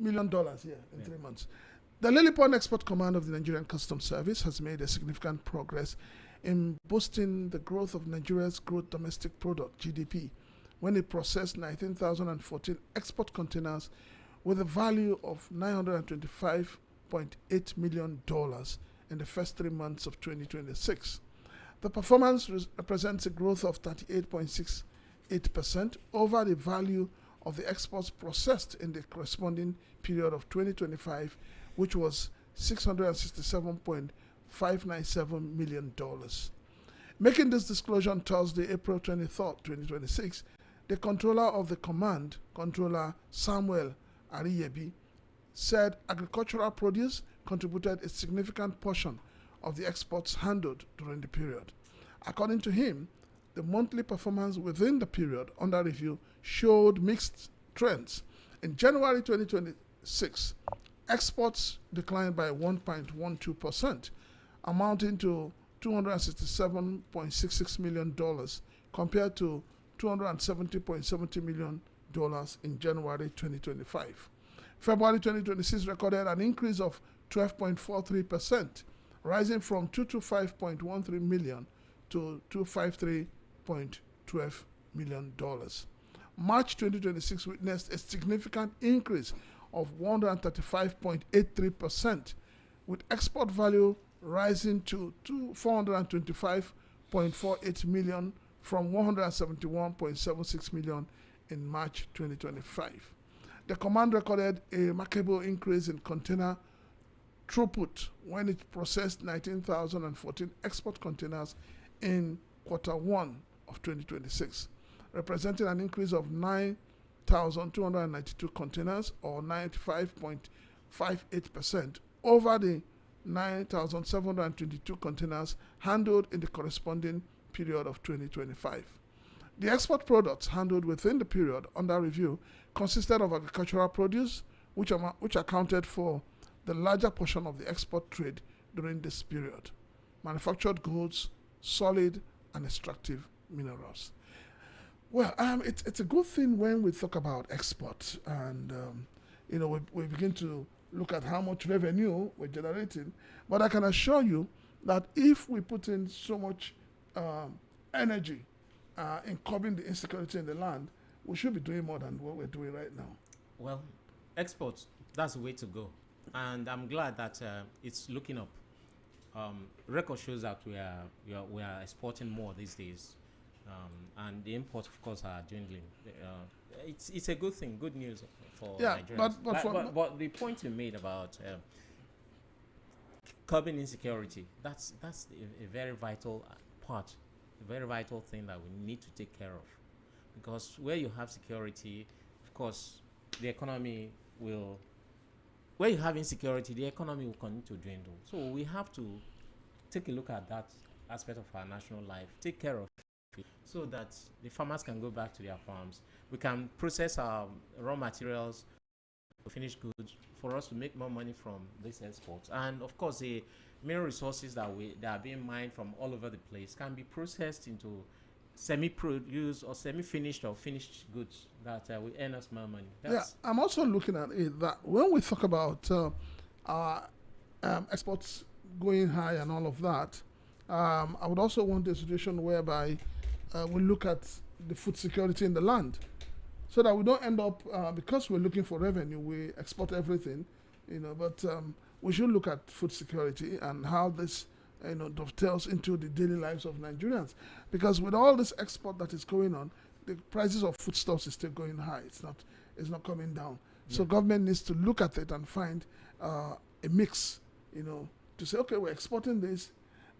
million in 3 months. The Lilliput Export Command of the Nigerian Customs Service has made a significant progress in boosting the growth of Nigeria's gross domestic product, GDP, when it processed 19,014 export containers with a value of $925.8 million in the first 3 months of 2026. The performance represents a growth of 38.68% over the value of the exports processed in the corresponding period of 2025, which was $667.597 million. Making this disclosure on Thursday, April 23rd, 2026, the controller of the command, Controller Samuel Ariyebi, said agricultural produce contributed a significant portion of the exports handled during the period. According to him, the monthly performance within the period under review showed mixed trends. In January 2026, exports declined by 1.12%, amounting to $267.66 million compared to $270.70 million in January 2025. February 2026 recorded an increase of 12.43%, rising from $225.13 million to $253.12 million. March 2026 witnessed a significant increase of 135.83%, with export value rising to $425.48 million from $171.76 million in March 2025. The command recorded a remarkable increase in container throughput when it processed 19,014 export containers in Q1 of 2026, representing an increase of 9,292 containers or 95.58% over the 9,722 containers handled in the corresponding period of 2025. The export products handled within the period under review consisted of agricultural produce, which accounted for the larger portion of the export trade during this period, manufactured goods, solid and extractive minerals. Well, it's a good thing when we talk about export and we begin to look at how much revenue we're generating. But I can assure you that if we put in so much energy in curbing the insecurity in the land, we should be doing more than what we're doing right now. Well, exports, that's the way to go. And I'm glad that it's looking up. Record shows that we are exporting more these days. And the imports, of course, are dwindling. It's a good thing, good news for Nigerians. But the point you made about curbing insecurity, that's a very vital part, a very vital thing that we need to take care of. Because where you have security, of course, the economy will... Where you have insecurity, the economy will continue to dwindle. So we have to take a look at that aspect of our national life, take care of it, so that the farmers can go back to their farms. We can process our raw materials, finished goods, for us to make more money from these exports. And of course, the mineral resources that are being mined from all over the place can be processed into semi-produced or semi-finished or finished goods that will earn us more money. I'm also looking at it that when we talk about our exports going high and all of that, I would also want a situation whereby we look at the food security in the land, so that we don't end up because we're looking for revenue, we export everything, but we should look at food security and how this dovetails into the daily lives of Nigerians. Because with all this export that is going on, the prices of foodstuffs is still going high. It's not coming down. Yeah. So government needs to look at it and find a mix, to say, okay, we're exporting this,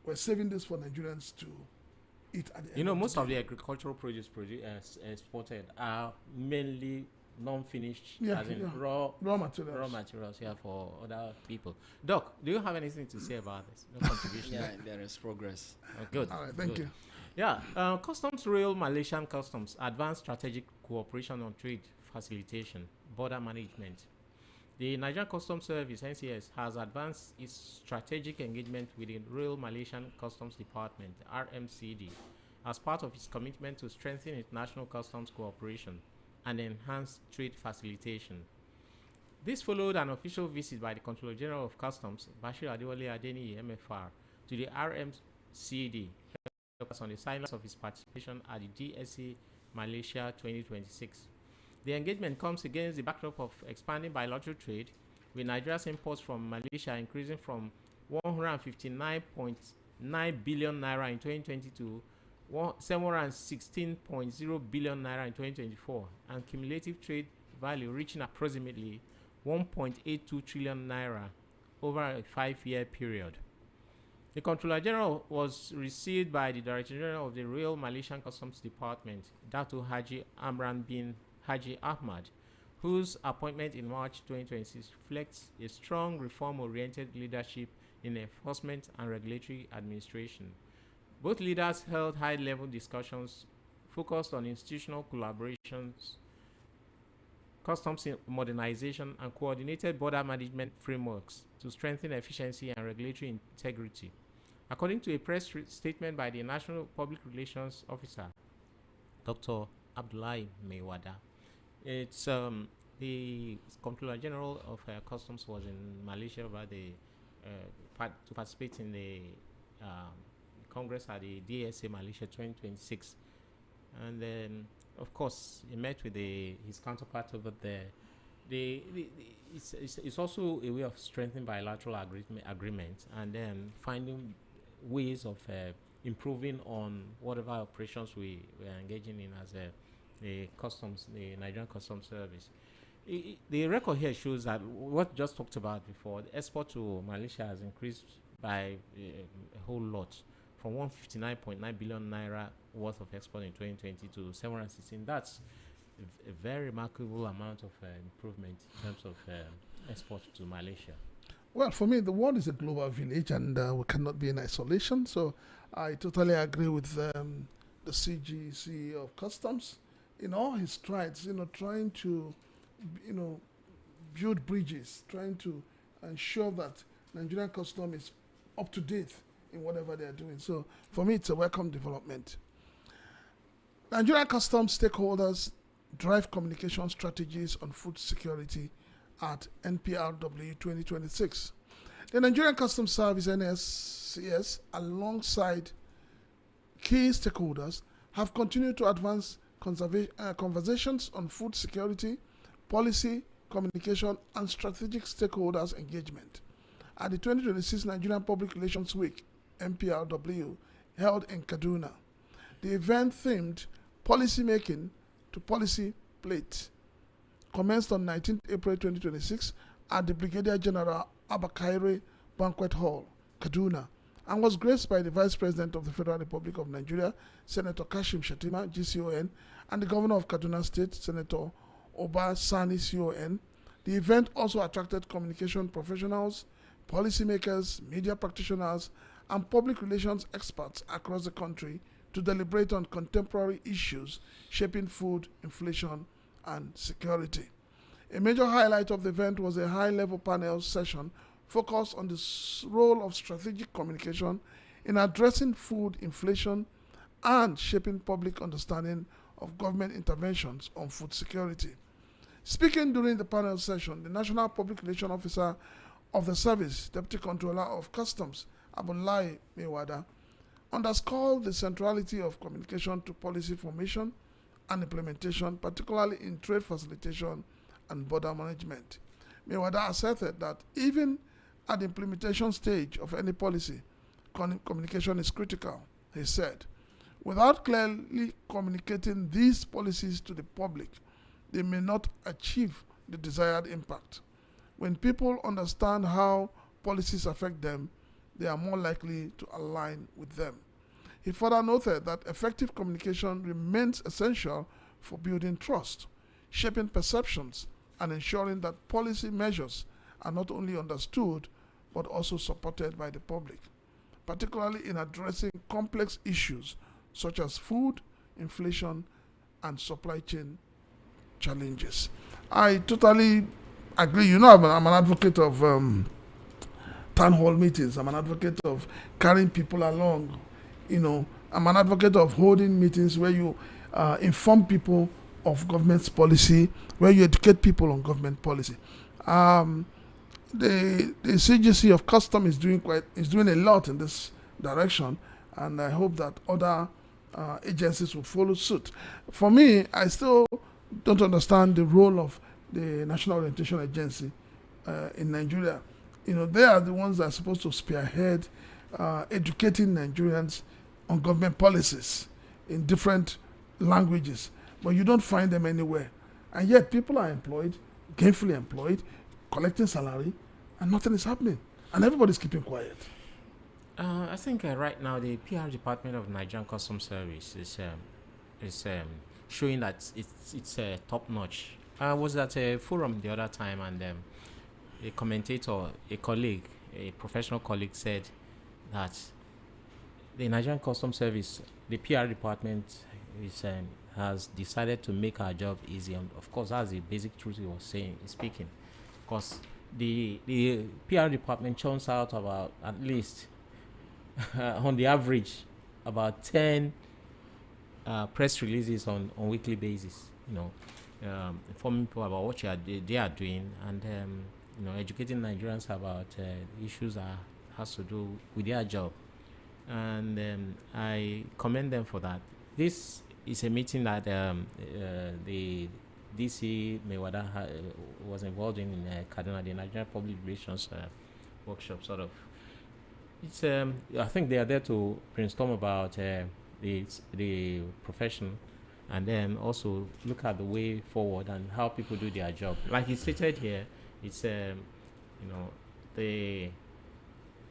we're saving this for Nigerians to eat at the end. Most of the agricultural produce exported are mainly non-finished, raw materials. Raw materials here for other people. Doc, do you have anything to say about this? No contribution? Yeah, there is progress. Oh, good. All right, thank you. Yeah, Customs Rail Malaysian Customs advanced strategic cooperation on trade facilitation, border management. The Nigerian Customs Service (NCS) has advanced its strategic engagement with the Royal Malaysian Customs Department (RMCD) as part of its commitment to strengthen international customs cooperation and enhance trade facilitation. This followed an official visit by the Controller General of Customs, Bashir Adewale Adeniyi, MFR, to the RMCD on the silence of his participation at the DSA Malaysia 2026. The engagement comes against the backdrop of expanding bilateral trade, with Nigeria's imports from Malaysia increasing from 159.9 billion naira in 2020 to 716.0 billion naira in 2024, and cumulative trade value reaching approximately 1.82 trillion naira over a 5-year period. The Controller General was received by the Director General of the Royal Malaysian Customs Department, Dato Haji Amran bin Haji Ahmad, whose appointment in March 2026 reflects a strong reform-oriented leadership in enforcement and regulatory administration. Both leaders held high-level discussions focused on institutional collaborations, customs modernization, and coordinated border management frameworks to strengthen efficiency and regulatory integrity. According to a press statement by the National Public Relations Officer, Dr. Abdullahi Mewada, it's the Comptroller General of Customs was in Malaysia over the to participate in the Congress at the DSA Malaysia 2026, and then of course he met with his counterpart over there. It's also a way of strengthening bilateral agreements and then finding ways of improving on whatever operations we are engaging in as the Nigerian Customs Service. The record here shows that what just talked about before, the export to Malaysia has increased by a whole lot, from 159.9 billion naira worth of export in 2020 to 716. That's a very remarkable amount of improvement in terms of export to Malaysia. Well, for me, the world is a global village, and we cannot be in isolation. So I totally agree with the CG of Customs in all his strides, trying to, build bridges, trying to ensure that Nigerian Customs is up to date in whatever they are doing. So for me, it's a welcome development. Nigerian Customs stakeholders drive communication strategies on food security at NPRW 2026. The Nigerian Customs Service NSCS, alongside key stakeholders, have continued to advance conversations on food security, policy, communication, and strategic stakeholders engagement. At the 2026 Nigerian Public Relations Week, NPRW, held in Kaduna, the event themed Policy Making to Policy Plate commenced on 19th April 2026 at the Brigadier General Abakaire Banquet Hall, Kaduna, and was graced by the Vice President of the Federal Republic of Nigeria, Senator Kashim Shettima, GCON, and the Governor of Kaduna State, Senator Oba Sani, CON. The event also attracted communication professionals, policymakers, media practitioners, and public relations experts across the country to deliberate on contemporary issues shaping food, inflation, and security. A major highlight of the event was a high-level panel session focused on the role of strategic communication in addressing food inflation and shaping public understanding of government interventions on food security. Speaking during the panel session, the National Public Relations Officer of the Service, Deputy Controller of Customs, Abdullahi Mewada, underscored the centrality of communication to policy formation and implementation, particularly in trade facilitation and border management. Mewada asserted that even at the implementation stage of any policy, communication is critical. He said, without clearly communicating these policies to the public, they may not achieve the desired impact. When people understand how policies affect them, they are more likely to align with them. He further noted that effective communication remains essential for building trust, shaping perceptions, and ensuring that policy measures are not only understood but also supported by the public, particularly in addressing complex issues such as food, inflation, and supply chain challenges. I totally agree. I'm an advocate of town hall meetings. I'm an advocate of carrying people along. I'm an advocate of holding meetings where you inform people of government's policy, where you educate people on government policy. Um, the CGC of Custom is doing a lot in this direction, and I hope that other agencies will follow suit. For me, I still don't understand the role of the National Orientation Agency in Nigeria. They are the ones that are supposed to spearhead educating Nigerians on government policies in different languages, but you don't find them anywhere. And yet people are employed, gainfully employed, collecting salary, and nothing is happening. And everybody's keeping quiet. I think right now the PR department of Nigerian Customs Service is showing that it's top notch. I was at a forum the other time, and a commentator, a colleague, a professional colleague, said that the Nigerian Customs Service, the PR department, has decided to make our job easy. And of course, that's the basic truth he was speaking. Because the PR department churns out about, at least on the average, about 10 press releases on weekly basis. Informing people about what they are doing, and educating Nigerians about issues that has to do with their job. And I commend them for that. This is a meeting that the DC Mewada was involved in Kaduna, the Nigerian Public Relations workshop, sort of. It's I think they are there to brainstorm about the profession, and then also look at the way forward and how people do their job. Like he stated here, it's the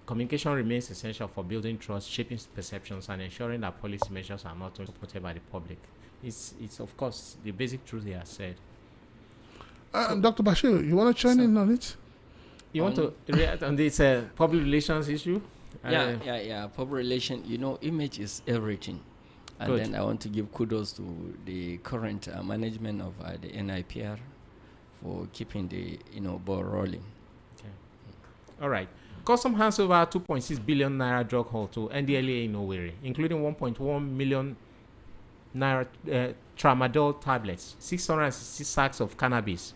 communication remains essential for building trust, shaping perceptions, and ensuring that policy measures are not supported by the public. It's of course the basic truth he has said. Dr. Bashir, you want to chime in on it? You want to react on this public relations issue? Yeah. Public relation, image is everything. And Good. Then I want to give kudos to the current management of the NIPR for keeping the ball rolling. Okay. All right. Custom hands over 2.6 billion naira drug haul to NDLA in Owerri, including 1.1 million naira tramadol tablets, 660 sacks of cannabis.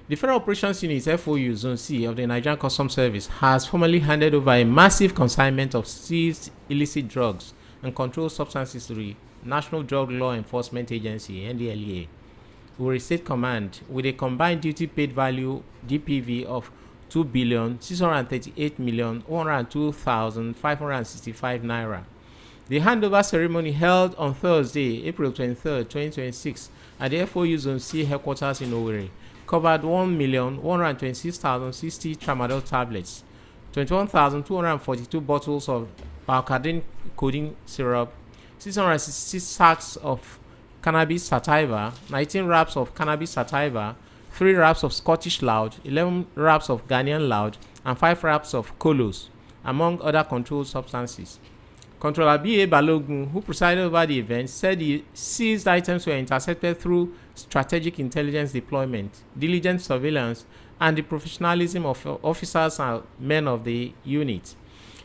The Federal Operations Unit FOU Zone C of the Nigerian Customs Service has formally handed over a massive consignment of seized illicit drugs and controlled substances to the National Drug Law Enforcement Agency (NDLEA), Owerri State Command, with a combined duty paid value (DPV) of 2,638,102,565 naira. The handover ceremony held on Thursday, April 23, 2026, at the FOU Zone C headquarters in Owerri covered 1,126,060 tramadol tablets, 21,242 bottles of Balcadine codeine syrup, 666 sacks of cannabis sativa, 19 wraps of cannabis sativa, 3 wraps of Scottish Loud, 11 wraps of Ghanaian Loud, and 5 wraps of Kolos, among other controlled substances. Controller B.A. Balogun, who presided over the event, said the seized items were intercepted through strategic intelligence deployment, diligent surveillance, and the professionalism of officers and men of the unit.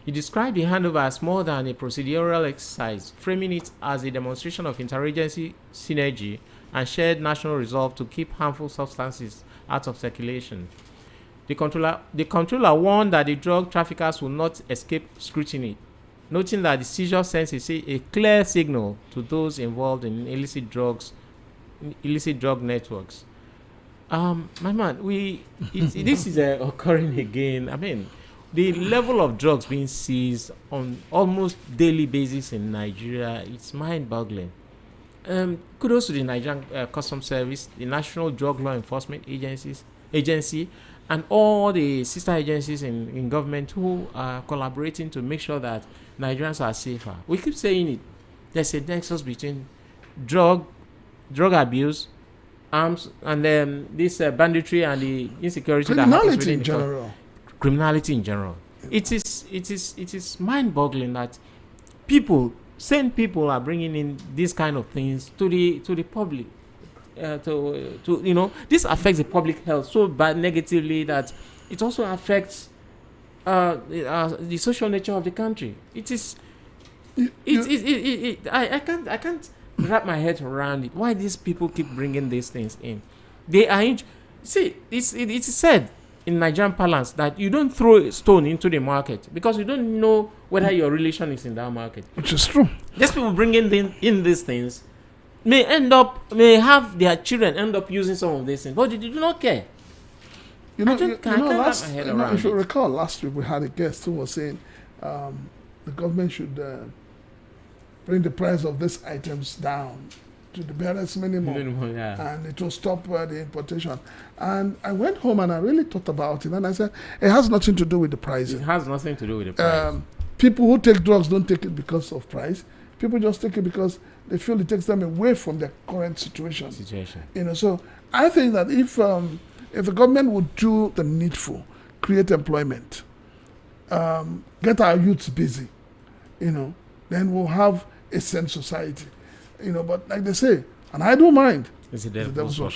He described the handover as more than a procedural exercise, framing it as a demonstration of interagency synergy and shared national resolve to keep harmful substances out of circulation. The controller warned that the drug traffickers will not escape scrutiny, noting that the seizure sends a clear signal to those involved in illicit drug networks. My man, this is occurring again. I mean, the level of drugs being seized on almost daily basis in Nigeria, it's mind-boggling. Kudos to the Nigerian Customs Service, the National Drug Law Enforcement Agency, and all the sister agencies in government who are collaborating to make sure that Nigerians are safer. We keep saying it. There's a nexus between drug abuse, arms, and this banditry and the insecurity that happens within criminality in general. It is mind-boggling that sane people are bringing in these kind of things to the public. This affects the public health so bad negatively that it also affects the social nature of the country. I can't wrap my head around it. Why these people keep bringing these things in? They are see, it's said in Nigerian parlance that you don't throw a stone into the market because you don't know whether your relation is in that market. Which is true. These people bringing in these things may have their children end up using some of these things, but they do not care. You know, If if you recall, last week we had a guest who was saying the government should bring the price of these items down to the barest minimum, yeah. and it will stop the importation. And I went home and I really thought about it, and I said it has nothing to do with the pricing. It has nothing to do with the price. People who take drugs don't take it because of price. People just take it because they feel it takes them away from their current situation. You know, so I think that if the government would do the needful, create employment, get our youths busy, you know, then we'll have a sane society. You know, but like they say, and I don't mind. It's a devil's work.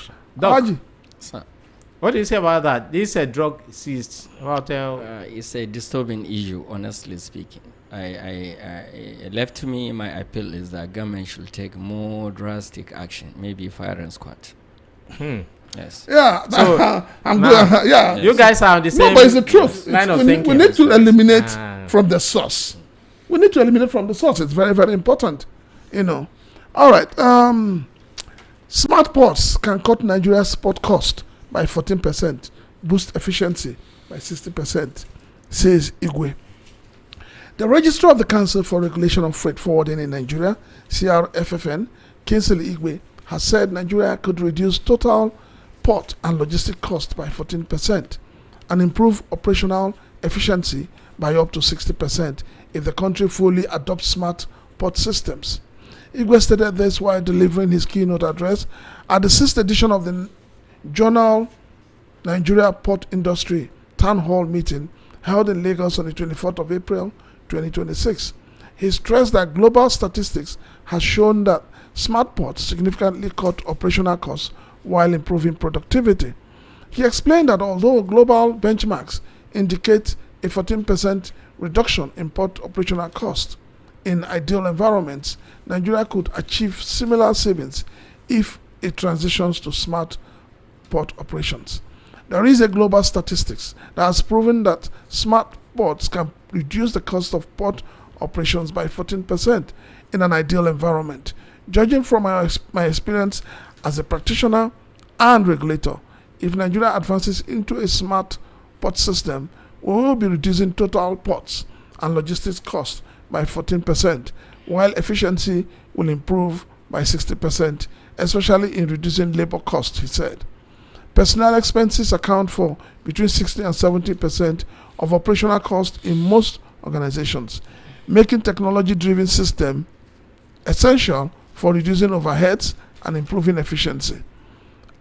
What do you say about that? This is a drug seized. It's a disturbing issue, honestly speaking. Left to me, my appeal is that government should take more drastic action, maybe firing squad. Yes. Yeah. So I'm good. Yeah. You guys are on the same. No, but it's the truth. We need to eliminate from the source. We need to eliminate from the source. It's very, very important. You know. All right. Smart ports can cut Nigeria's port cost by 14%, boost efficiency by 60%, says Igwe. The Registrar of the Council for Regulation of Freight Forwarding in Nigeria, CRFFN, Kingsley Igwe, has said Nigeria could reduce total port and logistic cost by 14% and improve operational efficiency by up to 60% if the country fully adopts smart port systems. Igwe stated this while delivering his keynote address at the 6th edition of the Journal Nigeria Port Industry Town Hall meeting held in Lagos on the 24th of April 2026. He stressed that global statistics has shown that smart ports significantly cut operational costs while improving productivity. He explained that although global benchmarks indicate a 14% reduction in port operational costs, in ideal environments, Nigeria could achieve similar savings if it transitions to smart port operations. There is a global statistics that has proven that smart ports can reduce the cost of port operations by 14% in an ideal environment. Judging from my experience as a practitioner and regulator, if Nigeria advances into a smart port system, we will be reducing total ports and logistics costs by 14%, while efficiency will improve by 60%, especially in reducing labor costs, he said. Personnel expenses account for between 60 and 70% of operational costs in most organizations, making technology-driven system essential for reducing overheads and improving efficiency.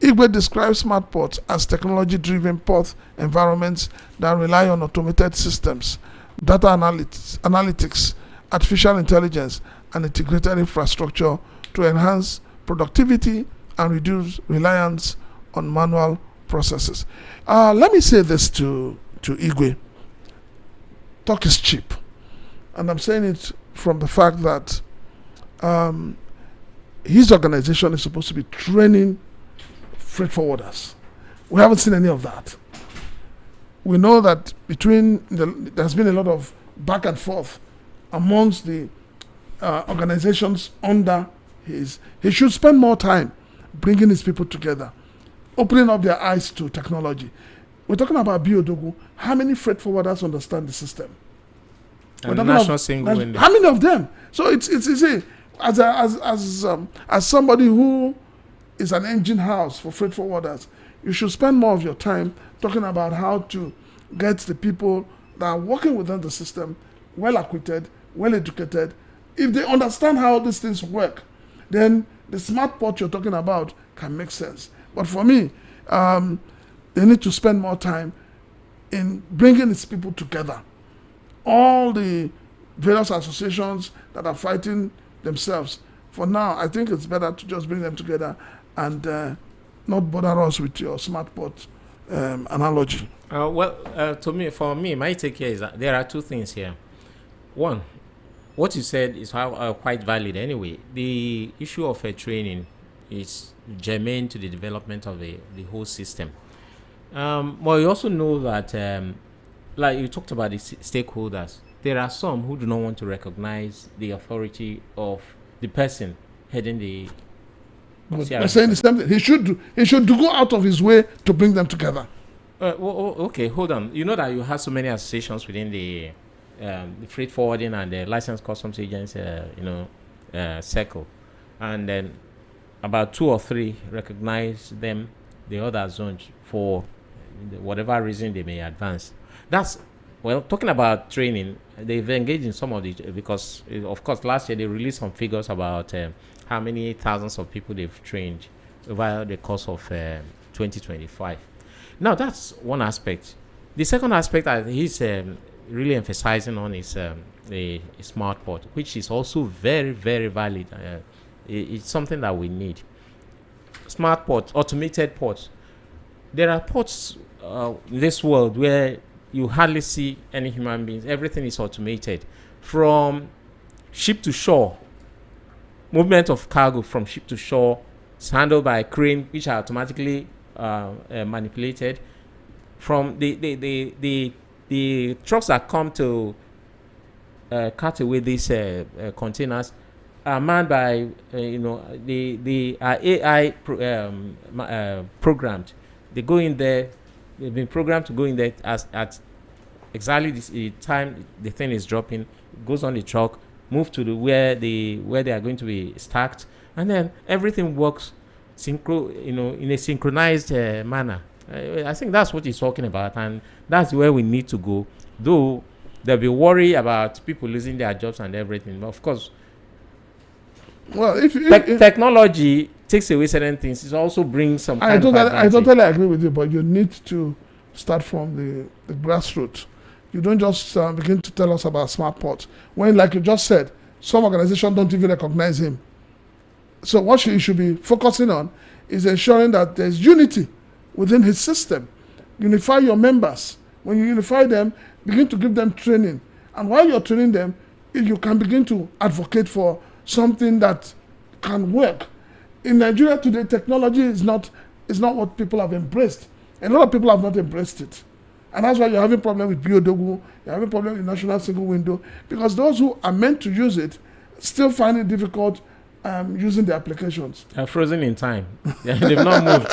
Igwe describes smart ports as technology-driven port environments that rely on automated systems, data analytics, artificial intelligence, and integrated infrastructure to enhance productivity and reduce reliance on manual processes. Let me say this to Igwe. Talk is cheap. And I'm saying it from the fact that his organization is supposed to be training freight forwarders. We haven't seen any of that. We know that there's been a lot of back and forth amongst the organizations under he should spend more time bringing his people together, opening up their eyes to technology. We're talking about Biodogu. How many freight forwarders understand the system? And the national single window. How many of them? So it's easy. As somebody who is an engine house for freight forwarders, you should spend more of your time talking about how to get the people that are working within the system well acquitted, well educated. If they understand how these things work, then the smart port you're talking about can make sense. But for me, they need to spend more time in bringing these people together. All the various associations that are fighting themselves, for now, I think it's better to just bring them together and not bother us with your smart port analogy. For me, my take here is that there are two things here. One, what you said is quite valid anyway. The issue of training is germane to the development of the whole system. Well, you also know that, like you talked about the stakeholders, there are some who do not want to recognize the authority of the person heading the But CRS. we're saying the same thing. He should go out of his way to bring them together. Okay, hold on. You know that you have so many associations within the freight forwarding and the licensed customs agents, circle, and then about 2 or 3 recognize them, the others don't, for whatever reason they may advance. That's, well, talking about training, they've engaged in some of the, because of course last year they released some figures about how many thousands of people they've trained over the course of 2025. Now that's one aspect. The second aspect that he's really emphasizing on is a smart port, which is also very, very valid. It's something that we need. Smart ports, automated ports. There are ports in this world where you hardly see any human beings. Everything is automated. From ship to shore, movement of cargo from ship to shore is handled by a crane, which are automatically manipulated. From the trucks that come to cut away these containers are manned by the AI programmed. They go in there. They've been programmed to go in there at exactly the time the thing is dropping. It goes on the truck, move to where they are going to be stacked, and then everything works in a synchronized manner. I think that's what he's talking about, and that's where we need to go. Though there'll be worry about people losing their jobs and everything, but of course, well, if technology takes away certain things, it also brings some kind of advantage. I totally agree with you, but you need to start from the grassroots. You don't just begin to tell us about smart ports when, like you just said, some organizations don't even recognize him. So what you should be focusing on is ensuring that there's unity within his system. Unify your members. When you unify them, begin to give them training. And while you're training them, you can begin to advocate for something that can work. In Nigeria today, technology is not what people have embraced. A lot of people have not embraced it. And that's why you're having problem with BioDogu, you're having problem with National Single Window, because those who are meant to use it still find it difficult using the applications. Frozen in time. They've not moved.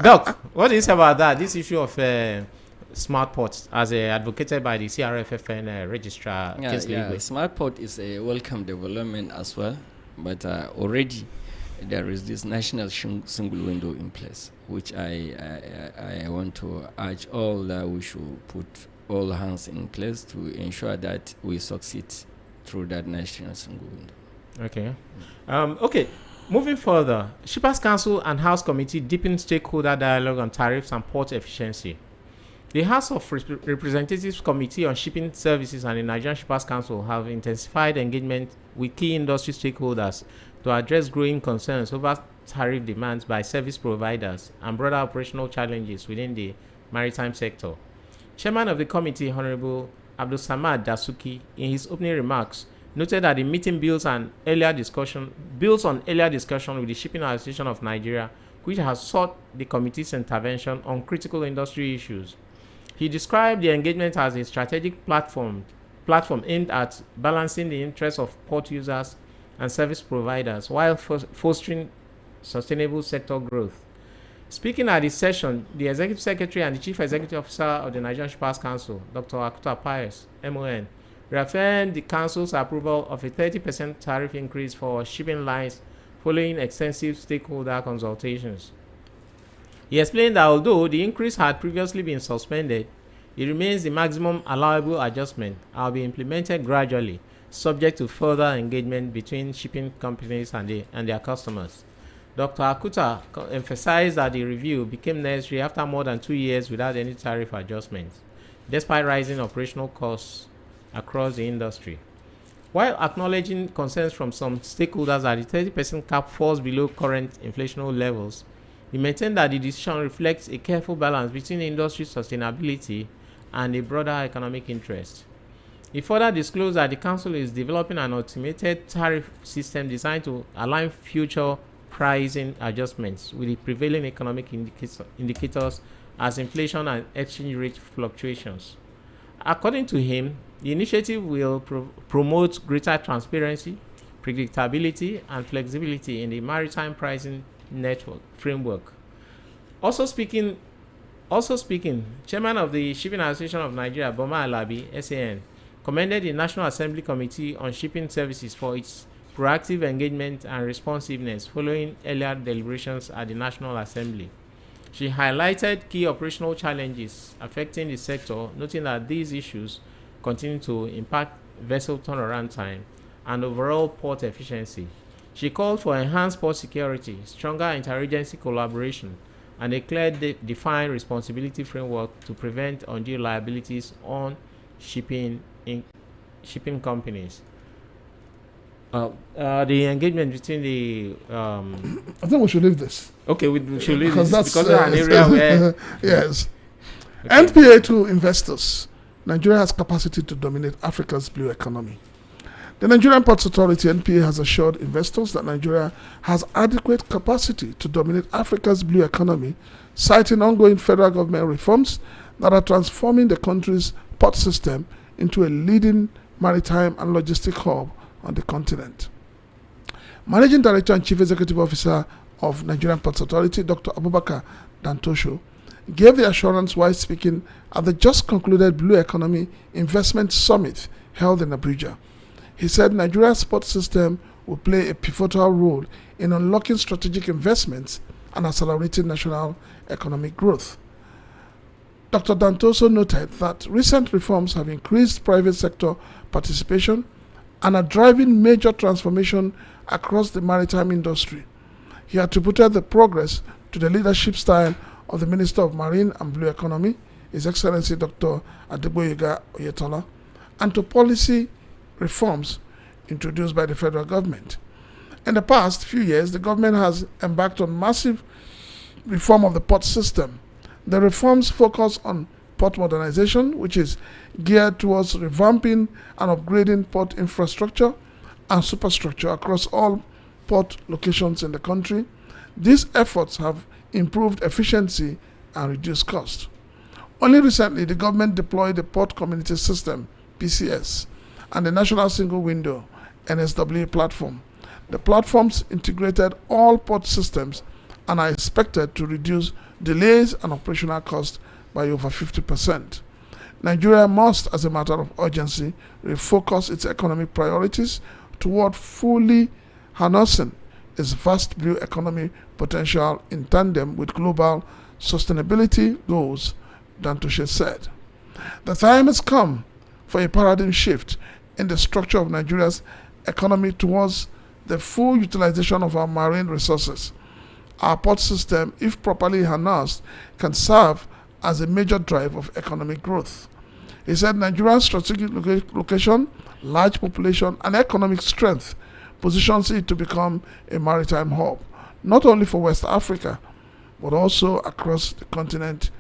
Doc, what do you say about that? This issue of smart ports, as advocated by the CRFFN registrar. Yeah, smart port is a welcome development as well, but already there is this national single window in place, which I want to urge all that we should put all hands in place to ensure that we succeed through that national single window. Okay. Okay. Moving further, Shippers Council and House Committee deepen stakeholder dialogue on tariffs and port efficiency. The House of Representatives Committee on Shipping Services and the Nigerian Shippers Council have intensified engagement with key industry stakeholders to address growing concerns over tariff demands by service providers and broader operational challenges within the maritime sector. Chairman of the committee, Honorable Abdul Samad Dasuki, in his opening remarks, noted that the meeting builds on earlier discussion with the Shipping Association of Nigeria, which has sought the committee's intervention on critical industry issues. He described the engagement as a strategic platform aimed at balancing the interests of port users and service providers while fostering sustainable sector growth. Speaking at the session, the Executive Secretary and the Chief Executive Officer of the Nigerian Shippers Council, Dr. Akuta Pius, MON, reaffirmed the Council's approval of a 30% tariff increase for shipping lines following extensive stakeholder consultations. He explained that although the increase had previously been suspended, it remains the maximum allowable adjustment and will be implemented gradually, subject to further engagement between shipping companies and their customers. Dr. Akuta emphasized that the review became necessary after more than 2 years without any tariff adjustments, despite rising operational costs across the industry. While acknowledging concerns from some stakeholders that the 30% cap falls below current inflationary levels, he maintained that the decision reflects a careful balance between industry sustainability and a broader economic interest. He further disclosed that the council is developing an automated tariff system designed to align future pricing adjustments with the prevailing economic indicators as inflation and exchange rate fluctuations. According to him, the initiative will promote greater transparency, predictability, and flexibility in the maritime pricing network framework. Also speaking, Chairman of the Shipping Association of Nigeria, Boma Alabi, SAN, commended the National Assembly Committee on Shipping Services for its proactive engagement and responsiveness following earlier deliberations at the National Assembly. She highlighted key operational challenges affecting the sector, noting that these issues continue to impact vessel turnaround time and overall port efficiency. She called for enhanced port security, stronger interagency collaboration, and a clear defined responsibility framework to prevent undue liabilities on shipping companies. The engagement between the I think we should leave this. Okay, we should leave Because this that's because it's an area where yes. okay. NPA to investors. Nigeria has capacity to dominate Africa's blue economy. The Nigerian Ports Authority (NPA) has assured investors that Nigeria has adequate capacity to dominate Africa's blue economy, citing ongoing federal government reforms that are transforming the country's port system into a leading maritime and logistic hub on the continent. Managing Director and Chief Executive Officer of Nigerian Ports Authority, Dr. Abubakar Dantosho, gave the assurance while speaking at the just concluded Blue Economy Investment Summit held in Abuja. He said Nigeria's port system will play a pivotal role in unlocking strategic investments and accelerating national economic growth. Dr. Dantoso noted that recent reforms have increased private sector participation and are driving major transformation across the maritime industry. He attributed the progress to the leadership style of the Minister of Marine and Blue Economy, His Excellency Dr. Adegboyega Oyetola, and to policy reforms introduced by the federal government. In the past few years, the government has embarked on massive reform of the port system. The reforms focus on port modernization, which is geared towards revamping and upgrading port infrastructure and superstructure across all port locations in the country. These efforts have improved efficiency and reduced cost. Only recently, the government deployed the Port Community System, PCS, and the National Single Window, NSW platform. The platforms integrated all port systems and are expected to reduce delays and operational costs by over 50%. Nigeria must, as a matter of urgency, refocus its economic priorities toward fully harnessing its vast blue economy potential in tandem with global sustainability goals, Dantoshe said. The time has come for a paradigm shift in the structure of Nigeria's economy towards the full utilization of our marine resources. Our port system, if properly harnessed, can serve as a major driver of economic growth. He said Nigeria's strategic location, large population, and economic strength positions it to become a maritime hub, not only for West Africa, but also across the continent,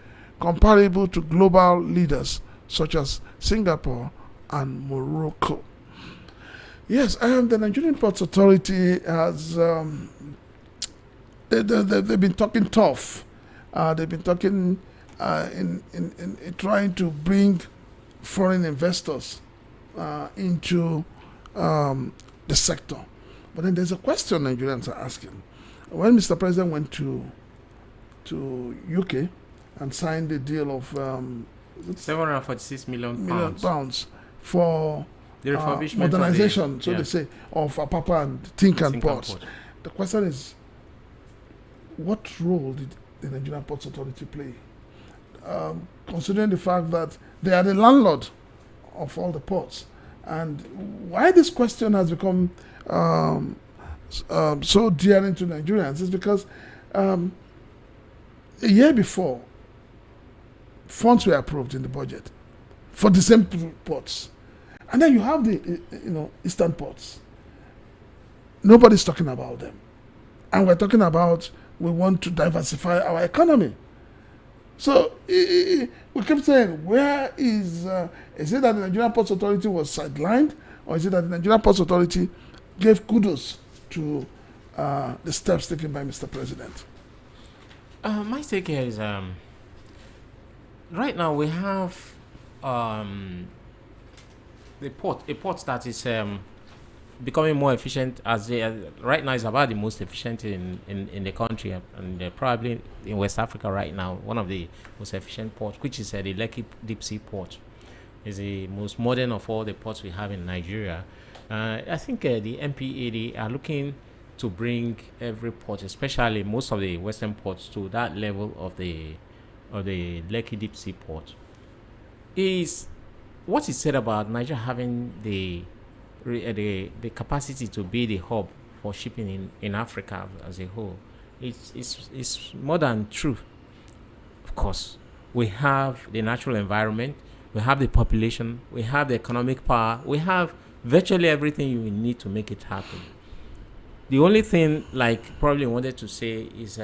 comparable to global leaders such as Singapore and Morocco. Yes, the Nigerian Ports Authority has they've been talking tough. They've been talking in trying to bring foreign investors into the sector. But then there's a question Nigerians are asking. When Mr. President went to UK and signed the deal of 746 million pounds for the refurbishment modernization, they say, of Apapa and Tinkan ports. The question is, what role did the Nigerian Ports Authority play? Considering the fact that they are the landlord of all the ports. And why this question has become so dear to Nigerians is because a year before, funds were approved in the budget for the same ports. And then you have the eastern ports. Nobody's talking about them. And we're talking about we want to diversify our economy. So we kept saying, where is it that the Nigerian Ports Authority was sidelined, or is it that the Nigerian Ports Authority gave kudos to the steps taken by Mr. President? My take here is right now we have a port that is becoming more efficient right now is about the most efficient in the country, and probably in West Africa right now, one of the most efficient ports, which is the Lekki Deep Sea Port, is the most modern of all the ports we have in Nigeria. I think the MPA, they are looking to bring every port, especially most of the western ports, to that level of the Lekki Deep Sea Port. Is what is said about Nigeria having the capacity to be the hub for shipping in Africa as a whole. It's more than true. Of course, we have the natural environment, we have the population, we have the economic power, we have virtually everything you need to make it happen. The only thing, like probably wanted to say, is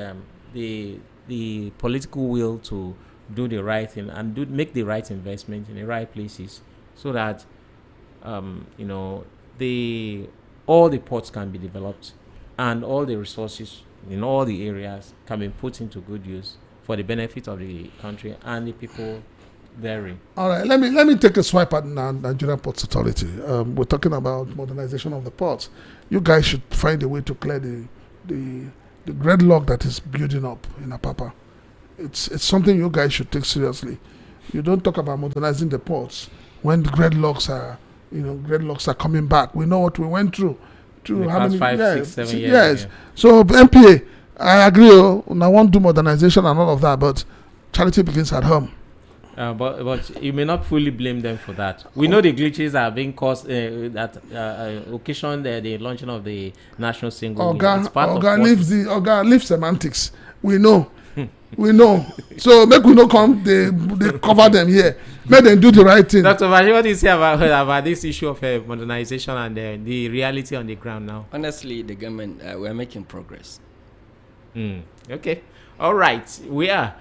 the political will to do the right thing and make the right investment in the right places, so that all the ports can be developed and all the resources in all the areas can be put into good use for the benefit of the country and the people therein. All right, let me take a swipe at Nigerian Ports Authority. We're talking about modernization of the ports. You guys should find a way to clear the gridlock that is building up in Apapa. It's something you guys should take seriously. You don't talk about modernizing the ports when the gridlocks are coming back. We know what we went through. The past 5, 6, 7 years. Yes. So MPA, I agree. I want to do modernization and all of that, but charity begins at home. But you may not fully blame them for that. We know the glitches are being caused that occasioned the launching of the national single. Leave semantics. We know. We know. So make we no come. They cover them here. Make them do the right thing. Dr. Vaji, what do you say about this issue of modernization and the reality on the ground now? Honestly, the government, we're making progress. Okay. All right. We are.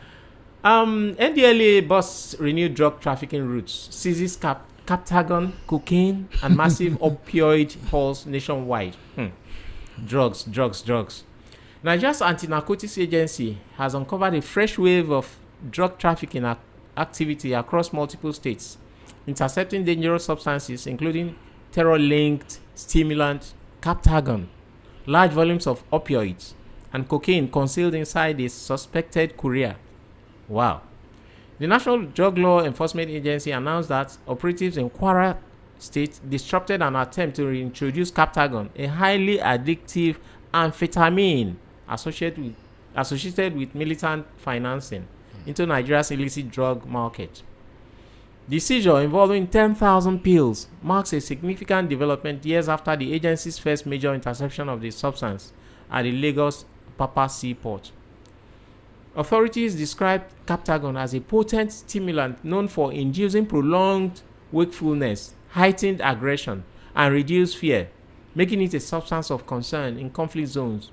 NDLA busts renewed drug trafficking routes, seizes Captagon, cocaine, and massive opioid hauls nationwide. Drugs. Nigeria's anti-narcotics agency has uncovered a fresh wave of drug trafficking activity across multiple states, intercepting dangerous substances including terror-linked stimulant Captagon, large volumes of opioids, and cocaine concealed inside a suspected courier. Wow. The National Drug Law Enforcement Agency announced that operatives in Kwara State disrupted an attempt to reintroduce Captagon, a highly addictive amphetamine associated with militant financing, into Nigeria's illicit drug market. The seizure, involving 10,000 pills, marks a significant development years after the agency's first major interception of the substance at the Lagos Papa Seaport. Authorities described Captagon as a potent stimulant known for inducing prolonged wakefulness, heightened aggression, and reduced fear, making it a substance of concern in conflict zones.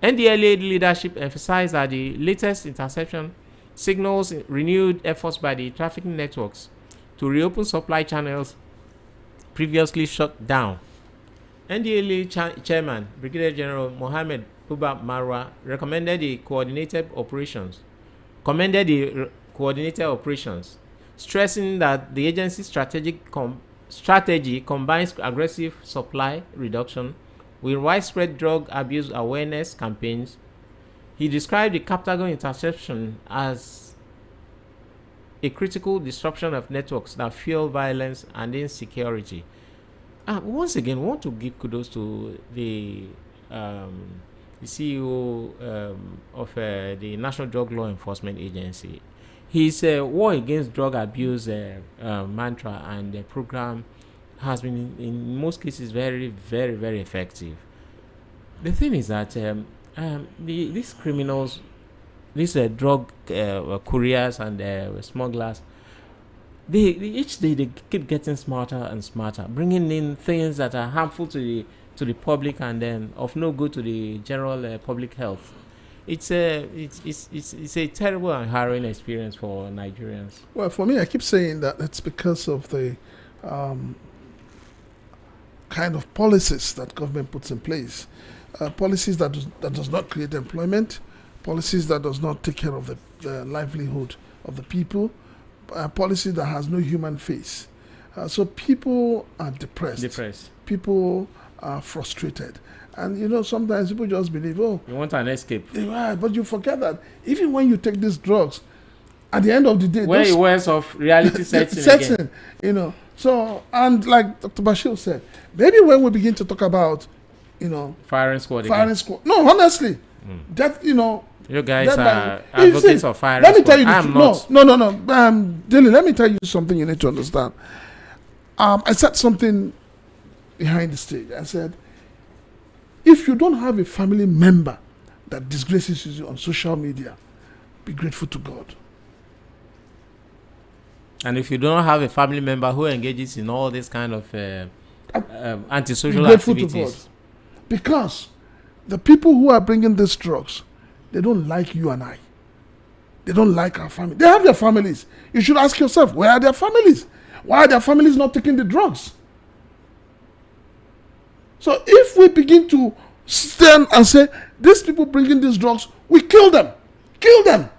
NDLA leadership emphasized that the latest interception signals renewed efforts by the trafficking networks to reopen supply channels previously shut down. NDLA chairman, Brigadier General Mohammed Buba Marwa, commended the coordinated operations, stressing that the agency's strategy combines aggressive supply reduction with widespread drug abuse awareness campaigns. He described the Captagon interception as a critical disruption of networks that fuel violence and insecurity. Once again, we want to give kudos to the CEO of the National Drug Law Enforcement Agency. His war against drug abuse mantra and program has been, in most cases, very, very, very effective. The thing is that these criminals, these drug couriers and smugglers, each day they keep getting smarter and smarter, bringing in things that are harmful to the public and then of no good to the general public health. it's a terrible and harrowing experience for Nigerians. Well, for me, I keep saying that it's because of the kind of policies that government puts in place. Policies that does not create employment, policies that does not take care of the livelihood of the people, policy that has no human face. So people are depressed. People are frustrated. And sometimes people just believe, oh, you want an escape. Right, but you forget that even when you take these drugs, at the end of the day, where it wears off, reality sets in again. So, and like Dr. Bashir said, maybe when we begin to talk about, firing squad. No, honestly, that you guys are advocates of firing squad. Let me tell you, I'm not. No. Dylan, let me tell you something you need to understand. I said something behind the stage. I said, if you don't have a family member that disgraces you on social media, be grateful to God. And if you don't have a family member who engages in all this kind of antisocial activities, because the people who are bringing these drugs, they don't like you and I. They don't like our family. They have their families. You should ask yourself, where are their families? Why are their families not taking the drugs? So if we begin to stand and say, these people bringing these drugs, we kill them. Kill them.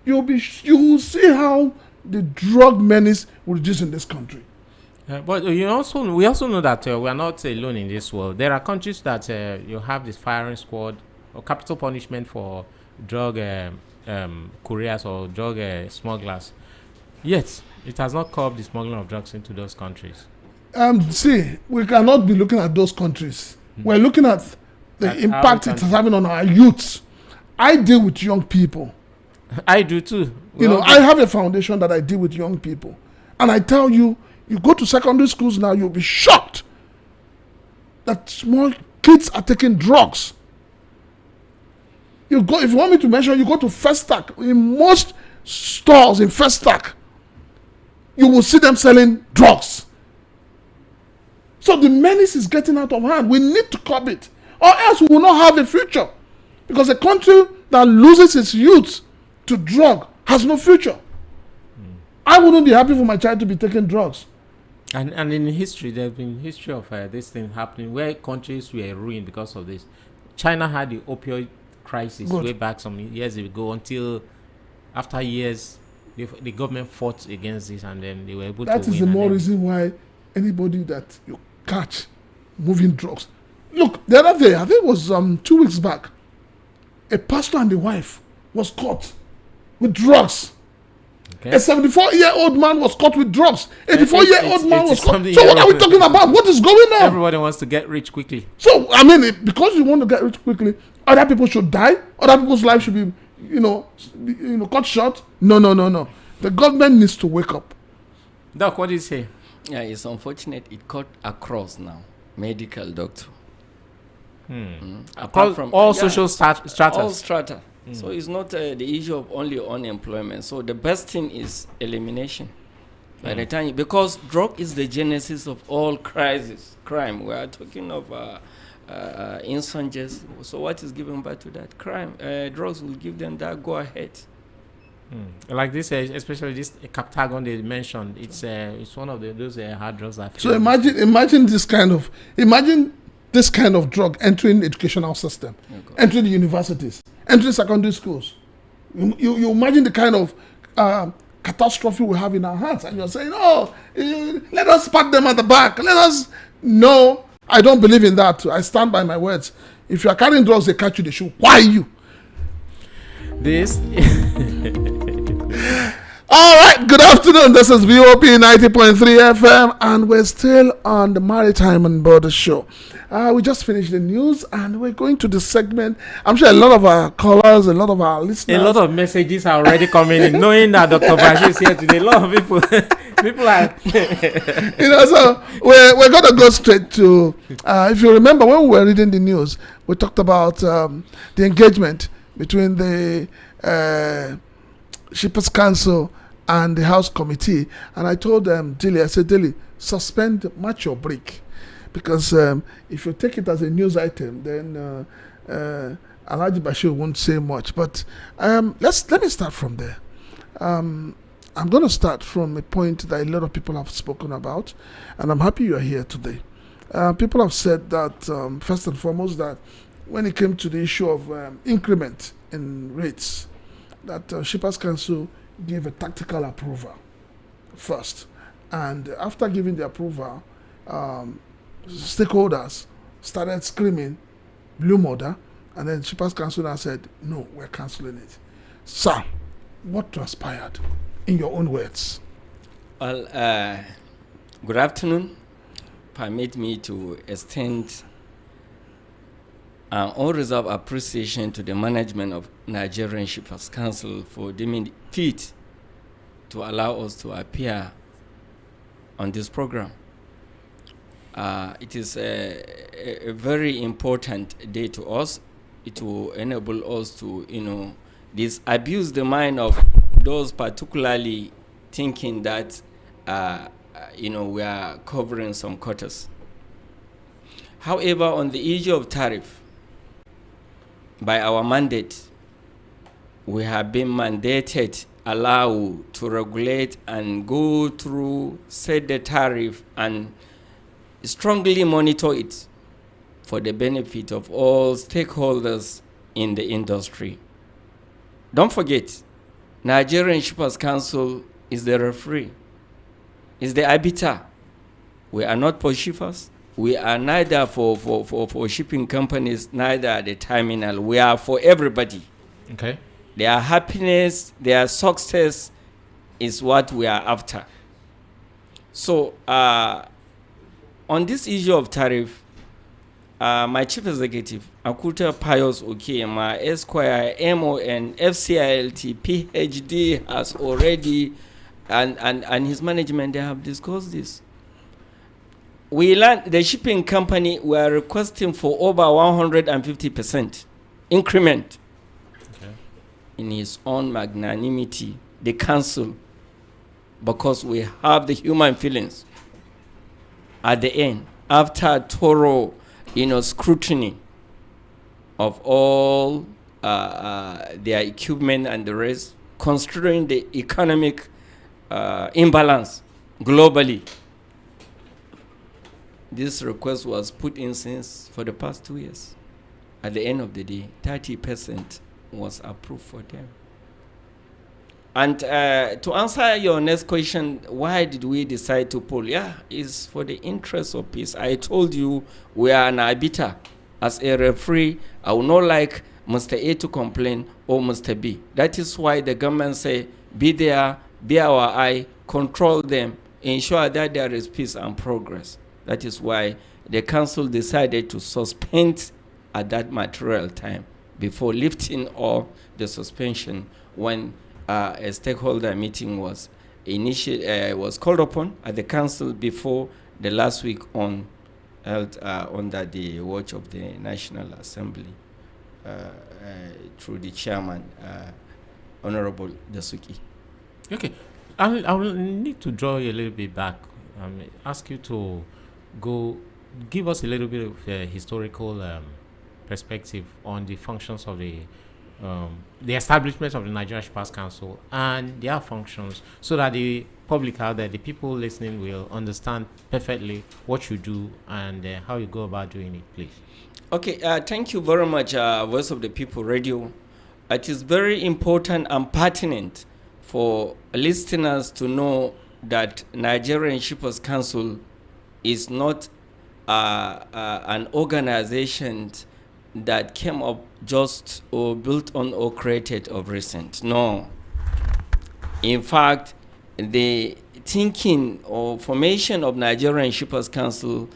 You will see how the drug menace will reduce in this country. But we also know that we are not alone in this world. There are countries that you have this firing squad or capital punishment for drug couriers or drug smugglers. Yet, it has not curbed the smuggling of drugs into those countries. See, we cannot be looking at those countries. We're looking at the impact it is having on our youths. I deal with young people. I do too. I have a foundation that I deal with young people. And I tell you, you go to secondary schools now, you'll be shocked that small kids are taking drugs. If you want me to mention, you go to Festac. In most stores in Festac, you will see them selling drugs. So the menace is getting out of hand. We need to curb it, or else we will not have a future. Because a country that loses its youth to drug has no future. I wouldn't be happy for my child to be taking drugs. And in history, there's been history of this thing happening where countries were ruined because of this. China had the opioid crisis way back some years ago, until after years, the government fought against this, and then they were able to win. That is the more reason why anybody that you catch moving drugs. Look, the other day, I think it was 2 weeks back, a pastor and the wife was caught with drugs. Okay. A 74-year-old man was caught with drugs. 84-year-old man was caught. So what are we talking about? What is going on? Everybody wants to get rich quickly. So, because you want to get rich quickly, other people should die. Other people's lives should be, cut short. No. The government needs to wake up. Doc, what do you say? Yeah, it's unfortunate it cut across now. Medical doctor. Apart from all social strata. All strata. So it's not the issue of only unemployment. So the best thing is elimination. By the time, because drug is the genesis of all crime. We are talking of insurgents. So what is given back to that? Crime. Drugs will give them that go ahead. Like this, especially this Captagon they mentioned. It's one of those hard drugs that. So imagine this kind of drug entering the educational system, entering the universities, entering secondary schools. You imagine the kind of catastrophe we have in our hands, and you're saying, let us pat them at the back. No, I don't believe in that. I stand by my words. If you are carrying drugs, they catch you, they shoot. Why you? This. All right, good afternoon. This is VOP 90.3 FM, and we're still on the Maritime and Border Show. We just finished the news, and we're going to the segment. I'm sure a lot of our callers, a lot of our listeners, a lot of messages are already coming in, knowing that Dr. Bashir is here today. A lot of people are. So we're going to go straight to. If you remember, when we were reading the news, we talked about the engagement between the Shippers Council and the House Committee, and I told Dilly, I said, Dilly, suspend, match your break, because if you take it as a news item, then Alhaji Bashir won't say much, but let me start from there. I'm going to start from a point that a lot of people have spoken about, and I'm happy you are here today. People have said that, first and foremost, that when it came to the issue of increment in rates, that Shippers Council gave a tactical approval first. And after giving the approval, stakeholders started screaming, blue murder, and then Shippers Council now said, no, we're cancelling it. Sir, what transpired, in your own words? Well, good afternoon. Permit me to extend unreserved appreciation to the management of Nigerian Shippers Council for deeming fit to allow us to appear on this program. It is a very important day to us. It will enable us to, disabuse the mind of those particularly thinking that, we are covering some quotas. However, on the issue of tariff, by our mandate, we have been mandated, allowed to regulate and go through, set the tariff, and strongly monitor it for the benefit of all stakeholders in the industry. Don't forget, Nigerian Shippers Council is the referee, is the arbiter. We are not for shippers. We are neither for shipping companies, neither the terminal. We are for everybody. Okay. Their happiness, their success is what we are after. So, on this issue of tariff, my chief executive, Akuta Pius Okema, Esquire, MON, FCILT, PhD, has already, and his management, they have discussed this. We learned the shipping company were requesting for over 150% increment. Okay. In his own magnanimity, the council, because we have the human feelings, at the end, after thorough, scrutiny of all their equipment and the rest, considering the economic imbalance globally, this request was put in since for the past 2 years. At the end of the day, 30% was approved for them. And to answer your next question, why did we decide to pull? Yeah, it's for the interest of peace. I told you we are an arbiter. As a referee, I would not like Mr. A to complain or Mr. B. That is why the government say, be there, be our eye, control them, ensure that there is peace and progress. That is why the council decided to suspend at that material time before lifting off the suspension when a stakeholder meeting was was called upon at the council before the last week held under the watch of the National Assembly through the chairman, Honorable Dasuki. Okay. I will need to draw you a little bit back. Ask you to give us a little bit of historical perspective on the functions of the establishment of the Nigerian Shippers Council and their functions, so that the public out there, the people listening, will understand perfectly what you do and how you go about doing it, please. Okay, thank you very much, Voice of the People Radio. It is very important and pertinent for listeners to know that Nigerian Shippers Council is not an organization that came up just or built on or created of recent. No. In fact, the thinking or formation of Nigerian Shippers Council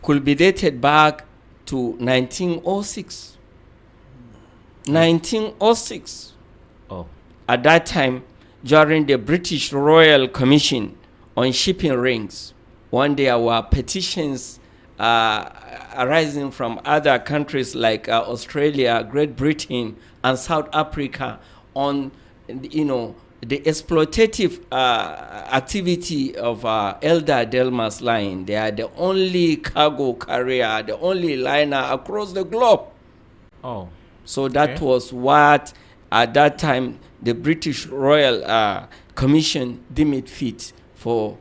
could be dated back to 1906. 1906. Oh. At that time, during the British Royal Commission on Shipping Rings, when there were petitions arising from other countries like Australia, Great Britain, and South Africa on, the exploitative activity of Elder Delmas Line. They are the only cargo carrier, the only liner across the globe. Oh. So that was what, at that time, the British Royal Commission deemed it fit for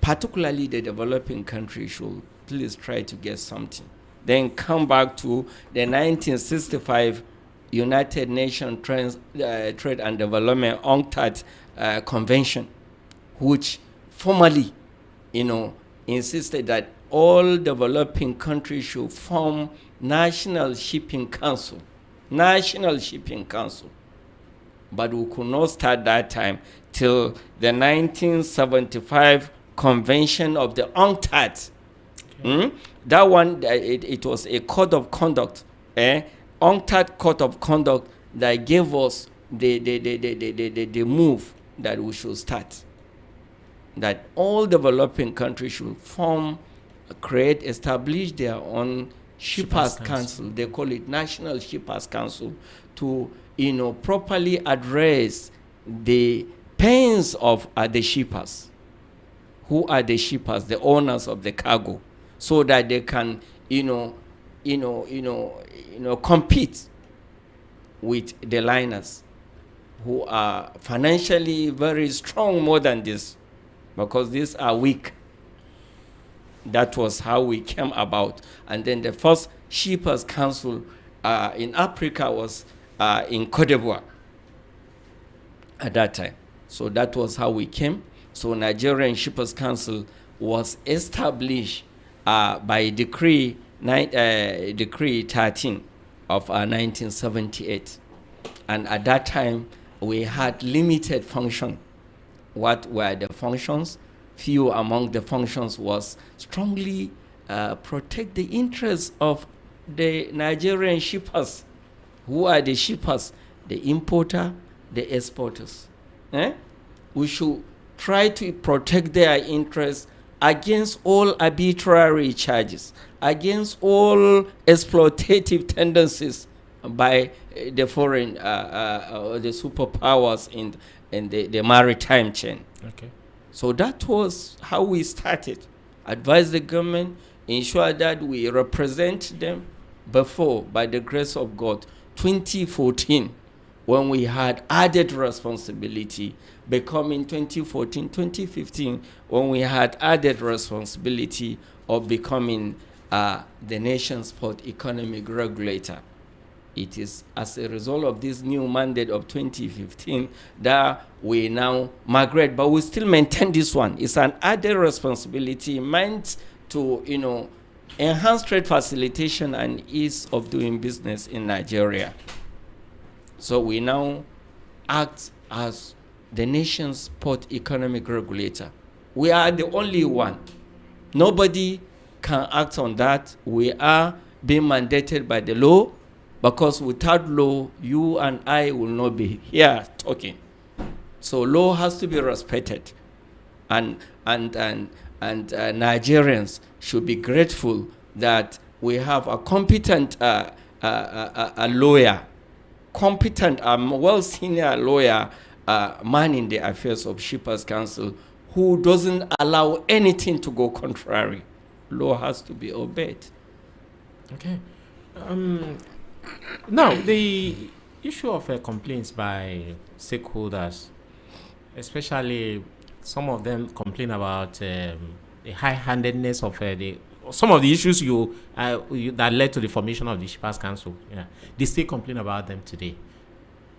particularly the developing countries should please try to get something. Then come back to the 1965 United Nations Trade and Development UNCTAD Convention, which formally, insisted that all developing countries should form National Shipping Council. National Shipping Council. But we could not start that time till the 1975 Convention of the UNCTAD. Okay. That one, it was a code of conduct, UNCTAD code of conduct that gave us the move that we should start. That all developing countries should establish their own Shippers Council. They call it National Shippers Council, to properly address the pains of the shippers. Who are the shippers, the owners of the cargo, so that they can compete with the liners who are financially very strong more than this, because these are weak. That was how we came about. And then the first Shippers Council in Africa was in Cote d'Ivoire at that time. So that was how we came. So Nigerian Shippers Council was established by Decree 13 of 1978. And at that time, we had limited function. What were the functions? Few among the functions was strongly protect the interests of the Nigerian shippers. Who are the shippers? The importer, the exporters. We should try to protect their interests against all arbitrary charges, against all exploitative tendencies by the foreign, the superpowers in the maritime chain. Okay. So that was how we started. Advise the government, ensure that we represent them before, by the grace of God, 2014, when we had added responsibility, becoming 2014, 2015, when we had added responsibility of becoming the nation's port economic regulator. It is as a result of this new mandate of 2015 that we now migrate, but we still maintain this one. It's an added responsibility meant to, enhance trade facilitation and ease of doing business in Nigeria. So we now act as the nation's port economic regulator. We are the only one. Nobody can act on that. We are being mandated by the law, because without law, you and I will not be here talking. So law has to be respected, and Nigerians should be grateful that we have a competent a lawyer, competent, well senior lawyer, man in the affairs of Shippers Council, who doesn't allow anything to go contrary. Law has to be obeyed. Okay. Now, the issue of complaints by stakeholders, especially some of them complain about the high-handedness of some of the issues that led to the formation of the Shippers Council. Yeah, they still complain about them today.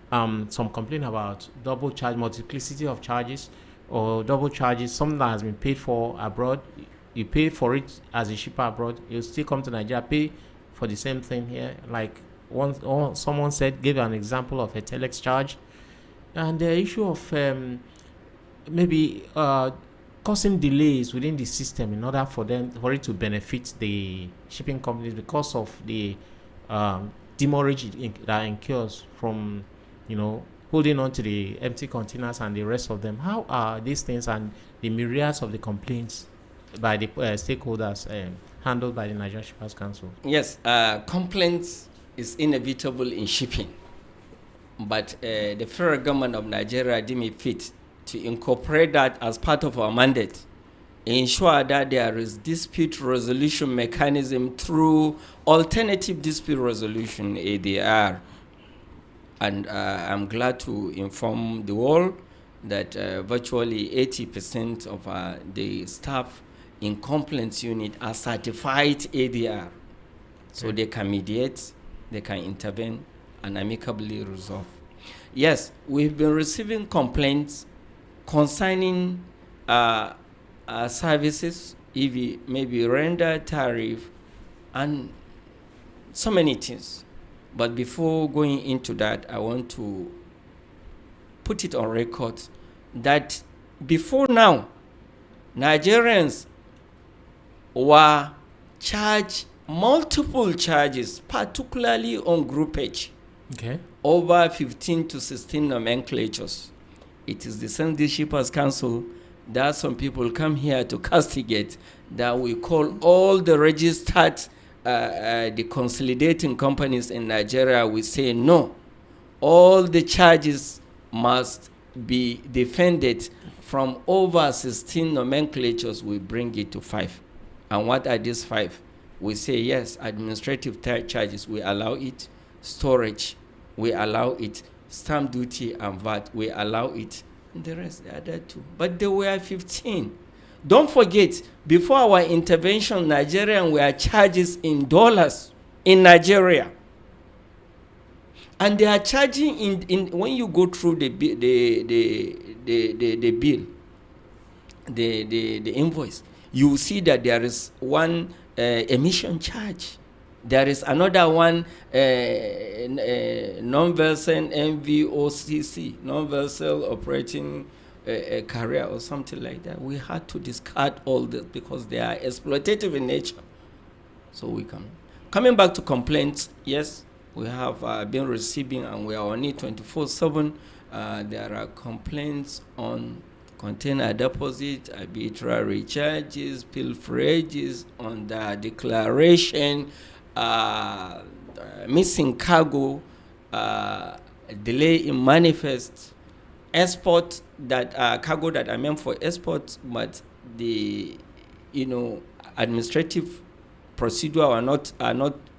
Some complain about double charge, multiplicity of charges, or double charges. Something that has been paid for abroad, you pay for it as a shipper abroad. You still come to Nigeria, pay for the same thing here. Like someone gave an example of a telex charge, and the issue of maybe causing delays within the system in order for it to benefit the shipping companies because of the demurrage that incurs from holding on to the empty containers and the rest of them. How are these things and the myriads of the complaints by the stakeholders handled by the Nigerian Shippers Council? Yes, complaints is inevitable in shipping, but the federal government of Nigeria deemed it fit to incorporate that as part of our mandate ensure that there is dispute resolution mechanism through alternative dispute resolution, ADR. And I'm glad to inform the world that virtually 80% of the staff in complaints unit are certified ADR. So they can mediate, they can intervene, and amicably resolve. Yes, we've been receiving complaints concerning services, maybe render tariff, and so many things. But before going into that, I want to put it on record that before now, Nigerians were charged multiple charges, particularly on groupage, over 15 to 16 nomenclatures. It is the Sunday Shippers Council that some people come here to castigate, that we call all the registered the consolidating companies in Nigeria. We say no, all the charges must be defended. From over 16 nomenclatures, we bring it to 5. And what are these 5? We say yes, administrative charges, we allow it. Storage, we allow it. Stamp duty and VAT, we allow it. And the rest, the other 2. But there were 15. Don't forget, before our intervention, Nigerian were charges in dollars in Nigeria. And they are charging in when you go through the bill, the invoice, you see that there is one emission charge. There is another one, non-vessel NVOCC, non-vessel operating career or something like that. We had to discard all this because they are exploitative in nature. So we can. Coming back to complaints, yes, we have been receiving, and we are on it 24/7. There are complaints on container deposit, arbitrary charges, pilferages on the declaration, missing cargo, delay in manifest, export that cargo that are meant for export, but the administrative procedure are not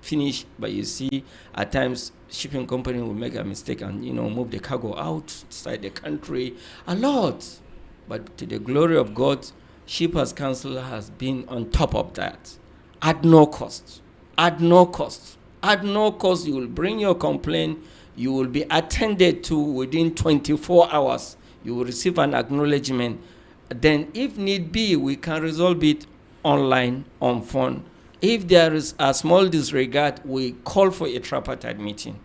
finished. But you see, at times shipping company will make a mistake and move the cargo outside the country a lot. But to the glory of God, Shippers Council has been on top of that at no cost. At no cost. At no cost, you will bring your complaint. You will be attended to within 24 hours. You will receive an acknowledgement. Then, if need be, we can resolve it online, on phone. If there is a small disregard, we call for a tripartite meeting,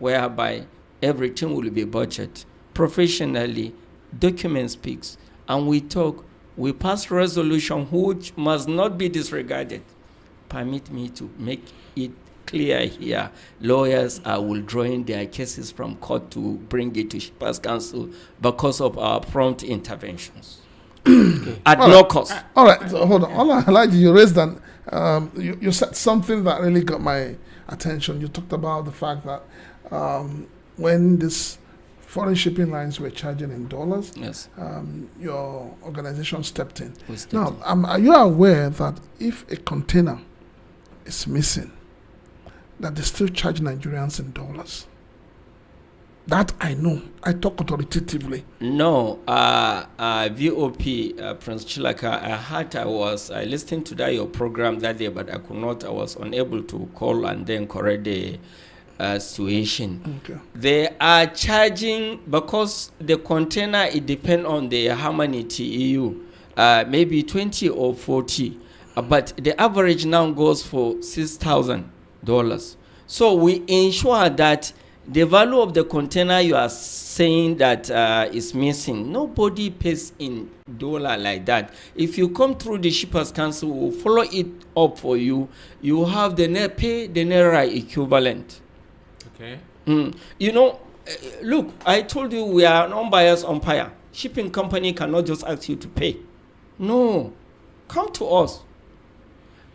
whereby everything will be budgeted professionally. Document speaks, and we talk. We pass resolution which must not be disregarded. Permit me to make it clear here. Lawyers are withdrawing their cases from court to bring it to Shippers Council because of our prompt interventions. At no cost. All right, so hold on. All I like you raised that you said something that really got my attention. You talked about the fact that when this foreign shipping lines were charging in dollars, Yes. Your organization stepped in. We stepped Now, in. are you aware that if a container is missing, that they still charge Nigerians in dollars? That I know. I talk authoritatively. No, VOP, Prince Chilaka, I listened to your program that day, but I was unable to call and then correct the situation. Okay. They are charging, because the container, it depends on how many TEU, maybe 20 or 40, but the average now goes for $6,000. So we ensure that the value of the container you are saying that is missing, nobody pays in dollar like that. If you come through the Shippers Council, we'll follow it up for you. You have pay the Naira equivalent. Okay. Look, I told you we are non-biased umpire. Shipping company cannot just ask you to pay. No, come to us.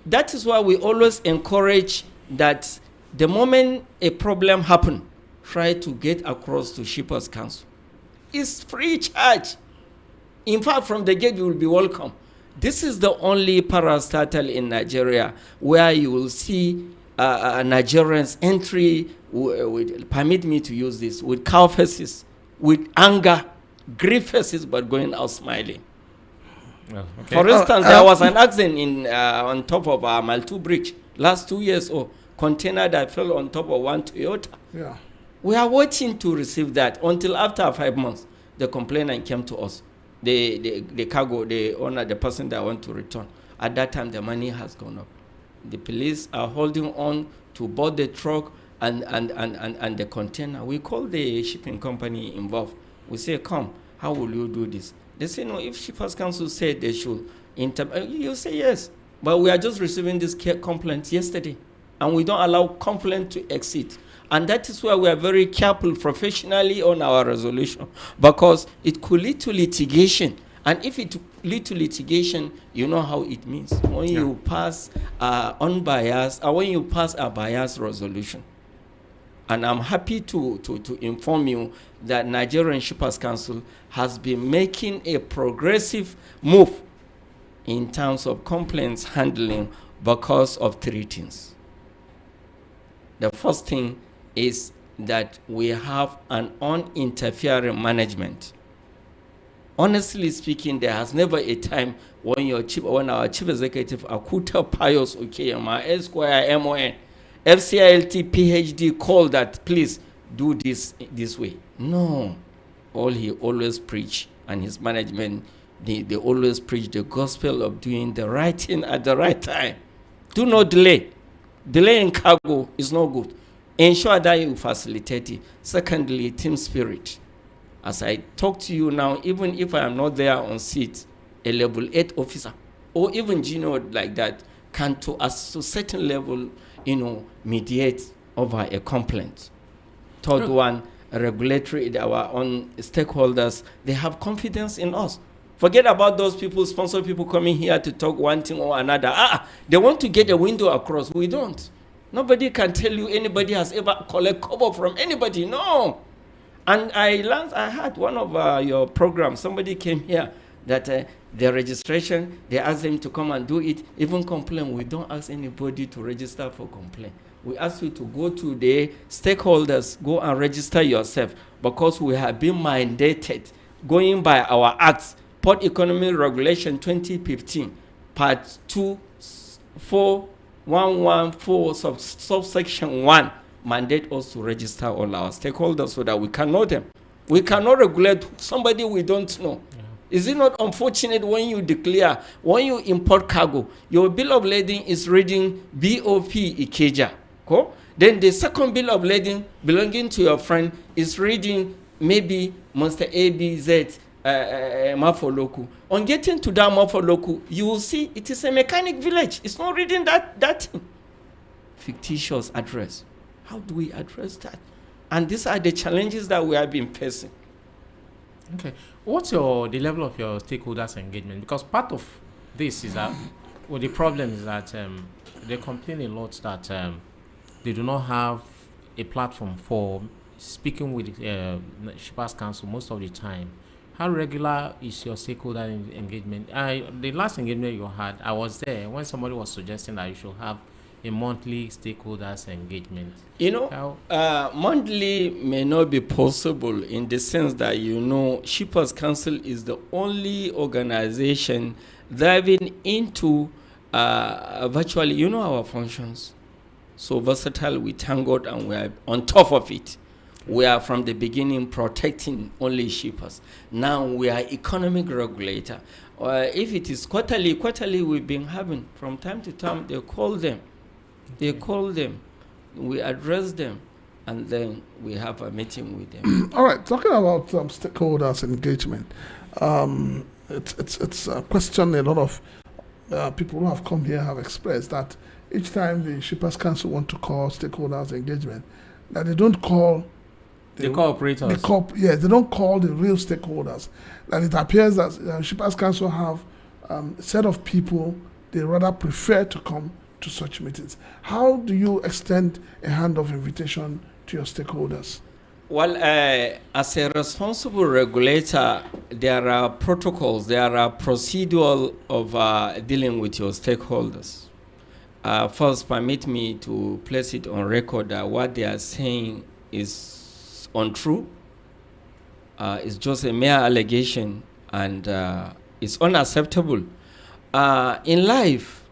That is why we always encourage that the moment a problem happens, try to get across to Shippers Council. It's free charge. In fact, from the gate, you will be welcome. This is the only parastatal in Nigeria where you will see Nigerians entry, permit me to use this, with cow faces, with anger, grief faces, but going out smiling. Oh, okay. For instance, there was an accident on top of Maltu Bridge last 2 years, or container that fell on top of one Toyota. Yeah. We are waiting to receive that until after 5 months, the complainant came to us. The cargo, the owner, the person that want to return. At that time, the money has gone up. The police are holding on to both the truck and the container. We call the shipping company involved. We say, come, how will you do this? They say, no, if Shippers Council said they should, you say yes. But we are just receiving this complaint yesterday, and we don't allow complaint to exceed. And that is why we are very careful professionally on our resolution, because it could lead to litigation. And if it lead to litigation, you know how it means. When you pass unbiased, or when you pass a biased resolution. And I'm happy to inform you that Nigerian Shippers Council has been making a progressive move in terms of complaints handling because of 3 things. The first thing is that we have an uninterfering management. Honestly speaking, there has never a time when our chief executive Akuta Pius Okeyama, Esquire MON, FCILT PhD called that, please do this way. No. All he always preach, and his management, they always preach the gospel of doing the right thing at the right time. Do not delay. Delay in cargo is no good. Ensure that you facilitate it. Secondly, team spirit. As I talk to you now, even if I am not there on seat, a level 8 officer or even junior like that can to a certain level, mediate over a complaint. Third one, regulatory, our own stakeholders, they have confidence in us. Forget about those people, sponsor people coming here to talk one thing or another. They want to get a window across. We don't. Nobody can tell you anybody has ever collected cover from anybody. No. And I had one of your programs. Somebody came here that their registration, they asked them to come and do it, even complain. We don't ask anybody to register for complaint. We ask you to go to the stakeholders, go and register yourself, because we have been mandated, going by our acts, Port Economy Regulation 2015, Part 24114, subsection 1, mandate us to register all our stakeholders so that we can know them. We cannot regulate somebody we don't know. Yeah. Is it not unfortunate when you declare, when you import cargo, your bill of lading is reading BOP Ikeja? Cool? Then the second bill of lading belonging to your friend is reading maybe Monster ABZ Mafoloku. On getting to that Mafoloku, you will see it is a mechanic village. It's not reading that fictitious address. How do we address that? And these are the challenges that we have been facing. Okay. What's the level of your stakeholders' engagement? Because part of this is that, the problem is that they complain a lot that they do not have a platform for speaking with Shippers Council most of the time. How regular is your stakeholder engagement? The last engagement you had, I was there when somebody was suggesting that you should have a monthly stakeholders engagement. Monthly may not be possible in the sense that, Shippers Council is the only organization diving into virtually, our functions. So versatile, we thank God, and we are on top of it. We are from the beginning protecting only shippers. Now we are economic regulator. If it is quarterly we've been having from time to time, they call them, we address them, and then we have a meeting with them. All right, talking about stakeholders engagement, it's a question a lot of people who have come here have expressed, that each time the Shippers Council want to call stakeholders engagement, that they don't call the cooperators. They don't call the real stakeholders. That it appears that Shippers Council have a set of people they rather prefer to come to such meetings. How do you extend a hand of invitation to your stakeholders? Well, as a responsible regulator, there are protocols, there are procedural of dealing with your stakeholders. First, permit me to place it on record that what they are saying is untrue. It's just a mere allegation, and it's unacceptable. In life,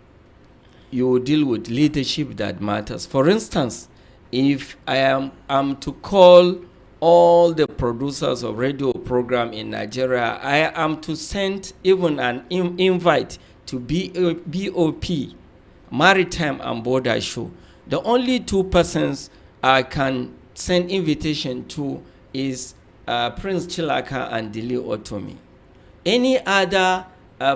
you deal with leadership that matters. For instance, if I am to call all the producers of radio program in Nigeria, I am to send even an invite to BOP, Maritime and Border Show. The only two persons I can send invitation to is Prince Chilaka and Dili Otomi. Any other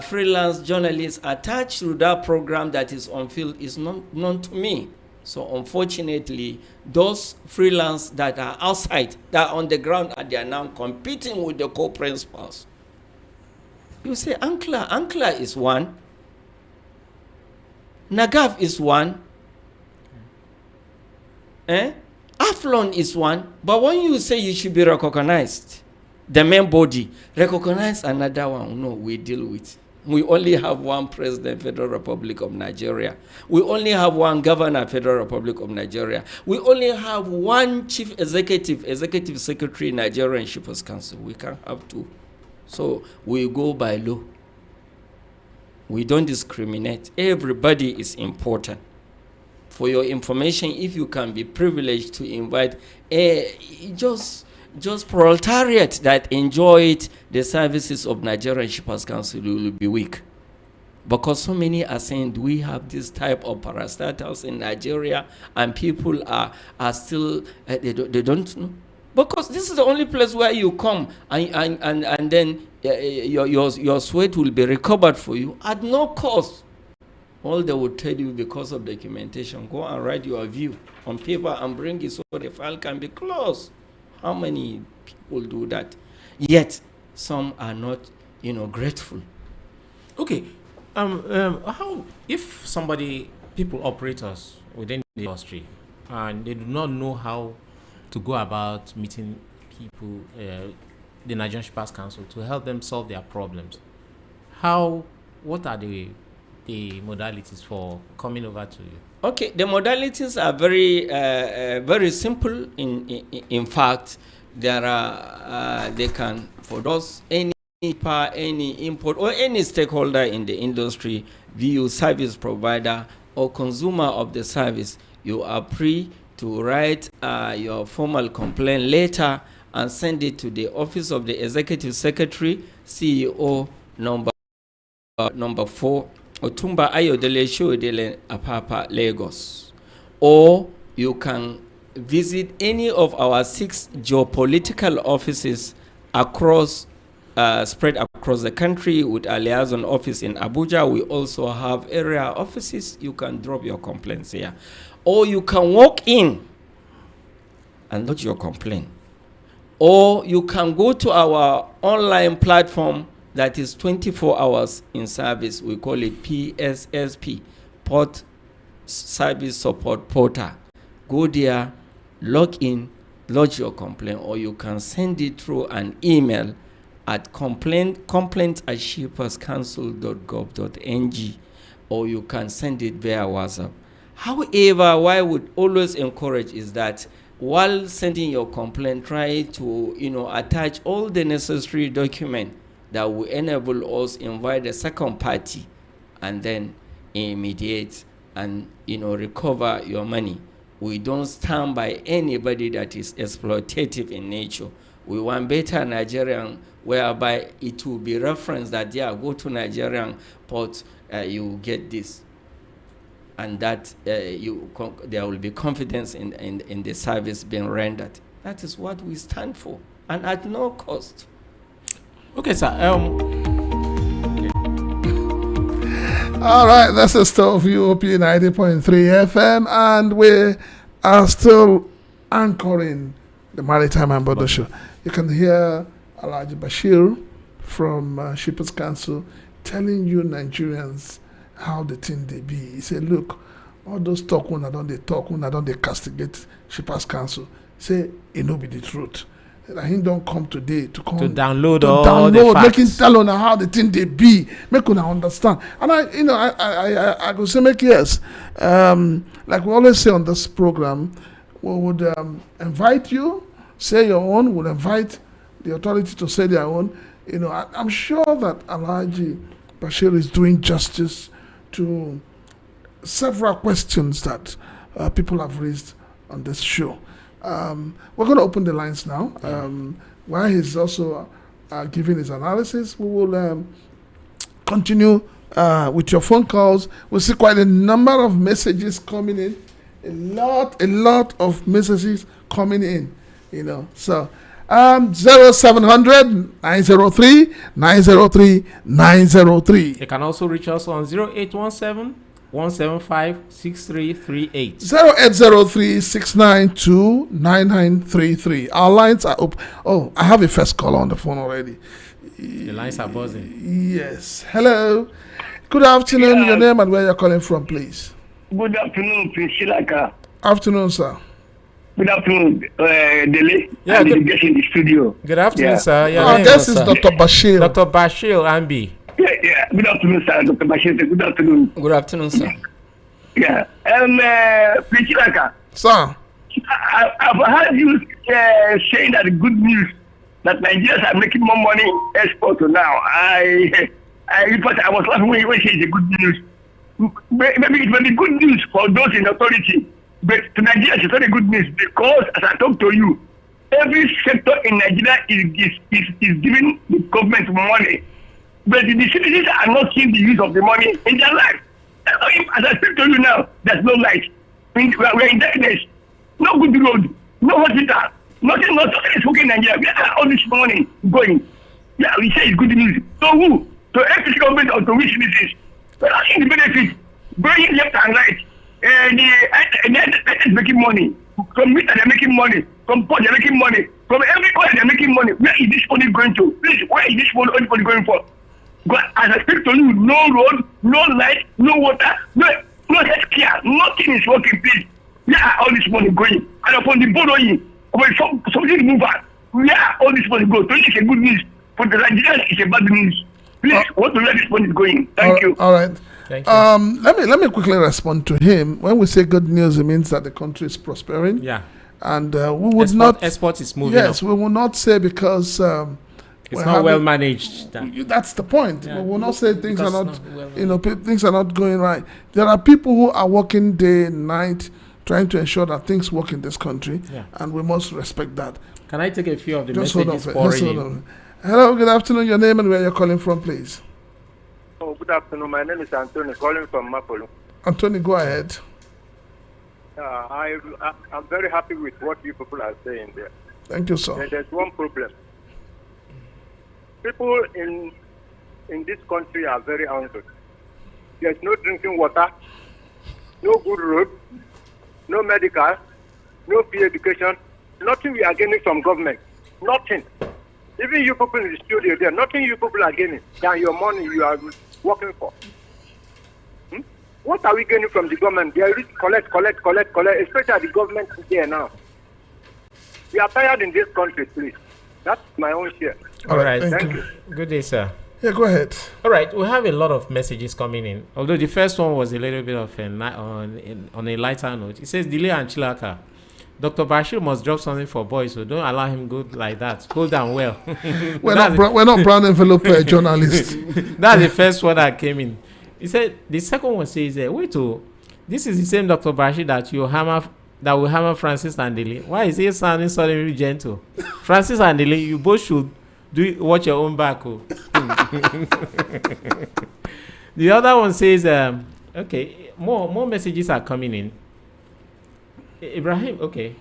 freelance journalist attached to that program that is on field is known to me. So unfortunately, those freelance that are outside, that are on the ground, and they are now competing with the co-principals. You say Ankla is one, Nagaf is one, Aflon is one, but when you say you should be recognized, the main body, recognize another one. No, we deal with. We only have one president, Federal Republic of Nigeria. We only have one governor, Federal Republic of Nigeria. We only have one chief executive secretary, Nigerian Shippers Council. We can't have two. So we go by law. We don't discriminate. Everybody is important. For your information, if you can be privileged to invite just proletariat that enjoyed the services of Nigerian Shippers Council, will be weak. Because so many are saying, do we have this type of parastatals in Nigeria, and people are still, they don't know. Because this is the only place where you come and then your sweat will be recovered for you at no cost. All they will tell you, because of documentation, go and write your view on paper and bring it so the file can be closed. How many people do that? Yet some are not, grateful. Okay. How if people operators within the industry, and they do not know how to go about meeting people, the Nigerian Shippers Council, to help them solve their problems, what are the modalities for coming over to you? Okay, the modalities are very simple. In fact, there are they can, for those any import or any stakeholder in the industry, be you service provider or consumer of the service, you are free to write your formal complaint letter and send it to the office of the executive secretary, CEO, number 4. Otumba Ayodele Shoedele Apapa, Lagos. Or you can visit any of our 6 geopolitical offices spread across the country, with a liaison office in Abuja. We also have area offices. You can drop your complaints here. Or you can walk in and lodge your complaint. Or you can go to our online platform that is 24 hours in service. We call it PSSP, Port Service Support Portal. Go there, log in, lodge your complaint, or you can send it through an email at complaint@shipperscouncil.gov.ng, or you can send it via WhatsApp. However, what I would always encourage is that while sending your complaint, try to attach all the necessary documents that will enable us invite a second party and then mediate and recover your money. We don't stand by anybody that is exploitative in nature. We want better Nigerian, whereby it will be referenced that go to Nigerian port, you get this, and that there will be confidence in the service being rendered. That is what we stand for, and at no cost. Okay, sir. All right, that's the stuff UOP 90.3 FM, and we are still anchoring the Maritime and Border Show. You can hear Alhaji Bashir from Shippers Council telling you Nigerians how the thing they be. He said, look, all those talk when I don't they castigate Shippers Council. say it no be the truth. That he don't come today to download all the facts. Make him tell on how the thing they be, make una understand. And I go say make yes. Like we always say on this program, we would invite you, say your own. We'll invite the authority to say their own. I'm sure that Alhaji Bashir is doing justice to several questions that people have raised on this show. We're going to open the lines now. While he's also giving his analysis, we will continue with your phone calls. We'll see quite a number of messages coming in. A lot of messages coming in. So 0700 903 903 903. You can also reach us on 0817 175 6338. 0803 692 9933. Our lines are open. Oh, I have a first caller on the phone already. The lines are buzzing. Yes. Hello. Good afternoon. Yeah. Your name and where you're calling from, please. Good afternoon, Prince Shilaka. Afternoon, sir. Good afternoon, Dele. Yeah, and good- the guest in the studio. Good afternoon, Yeah. sir. Your Our name guest was, is Dr. Bashir. Dr. Bashir Ambi. Yeah. Good afternoon, sir. Dr. Bashir. Good afternoon. Good afternoon, sir. Yeah. Prince Shilaka, Sir. I've heard you saying that the good news that Nigerians are making more money export to now. In fact, I was laughing when you say the good news. Maybe it may be good news for those in authority, but to Nigerians it's not a good news because, as I talk to you, every sector in Nigeria is giving the government money, but the citizens are not seeing the use of the money in their life. As I speak to you now, there's no light. We're in darkness. No good road, no hospital, nothing is working in Nigeria. Where are all this money going? Yeah, we say it's good news. So who? To every government or to which citizens? We're asking the benefits, going left and right. The is making money. From meat they're making money. From pork they're making money. From everywhere they're making money. Where is this money going to? Please, where is this money going for? God, as I speak to you, no road, no light, no water, no health care. Nothing is working, please. Where are all this money going? And upon the borrowing, something move on. Where are all this money going? So it's a good news. For the Nigerians, it's a bad news. Please, what where this money is going? Thank you. All right. Thank you. Let me quickly respond to him. When we say good news, it means that the country is prospering. Yeah. And we would not. Export is moving Yes, up. we will not say because It's not well managed. That's the point. Yeah. We will not say things are Because not, it's not well things are not going right. There are people who are working day and night trying to ensure that things work in this country, Yeah. and we must respect that. Can I take a few of the Just hold on. messages Just pouring hold in? on. Hello, good afternoon. Your name and where you're calling from, please. Oh, good afternoon. My name is Anthony, calling from Mapolo. Anthony, go ahead. I'm very happy with what you people are saying there. Thank you, sir. There's one problem. People in this country are very hungry. There's no drinking water, no good road, no medical, no free education, nothing we are getting from government. Nothing. Even you people in the studio there, nothing you people are getting than your money you are working for. What are we getting from the government? They are collect, especially the government here now. We are tired in this country, please. That's my own share. All right. Thank you. Good day, sir. Yeah, go ahead. All right. We have a lot of messages coming in. Although the first one was a little bit of on a lighter note. It says, Delay and Chilaka. Dr. Bashir must drop something for boys, so don't allow him go like that. Hold down well. We're not brown envelope journalists. That's the first one that came in. He said the second one says, this is the same Dr. Bashir that will hammer Francis and Dele. Why is he sounding suddenly gentle? Francis and Dele, you both should watch your own back. Oh. The other one says, okay, more messages are coming in. Ibrahim, okay.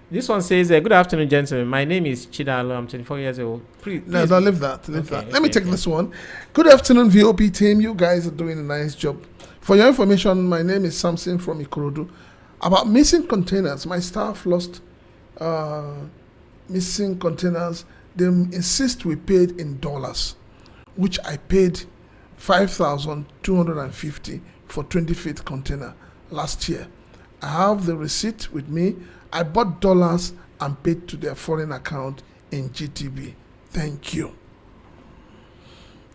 This one says, good afternoon, gentlemen. My name is Chidalo. I'm 24 years old. No, leave that. Let me take okay. this one. Good afternoon, VOP team. You guys are doing a nice job. For your information, my name is Samson from Ikorodu. About missing containers, my staff lost missing containers. They insist we paid in dollars, which I paid $5,250 for 20 feet container last year. I have the receipt with me. I bought dollars and paid to their foreign account in GTB. Thank you.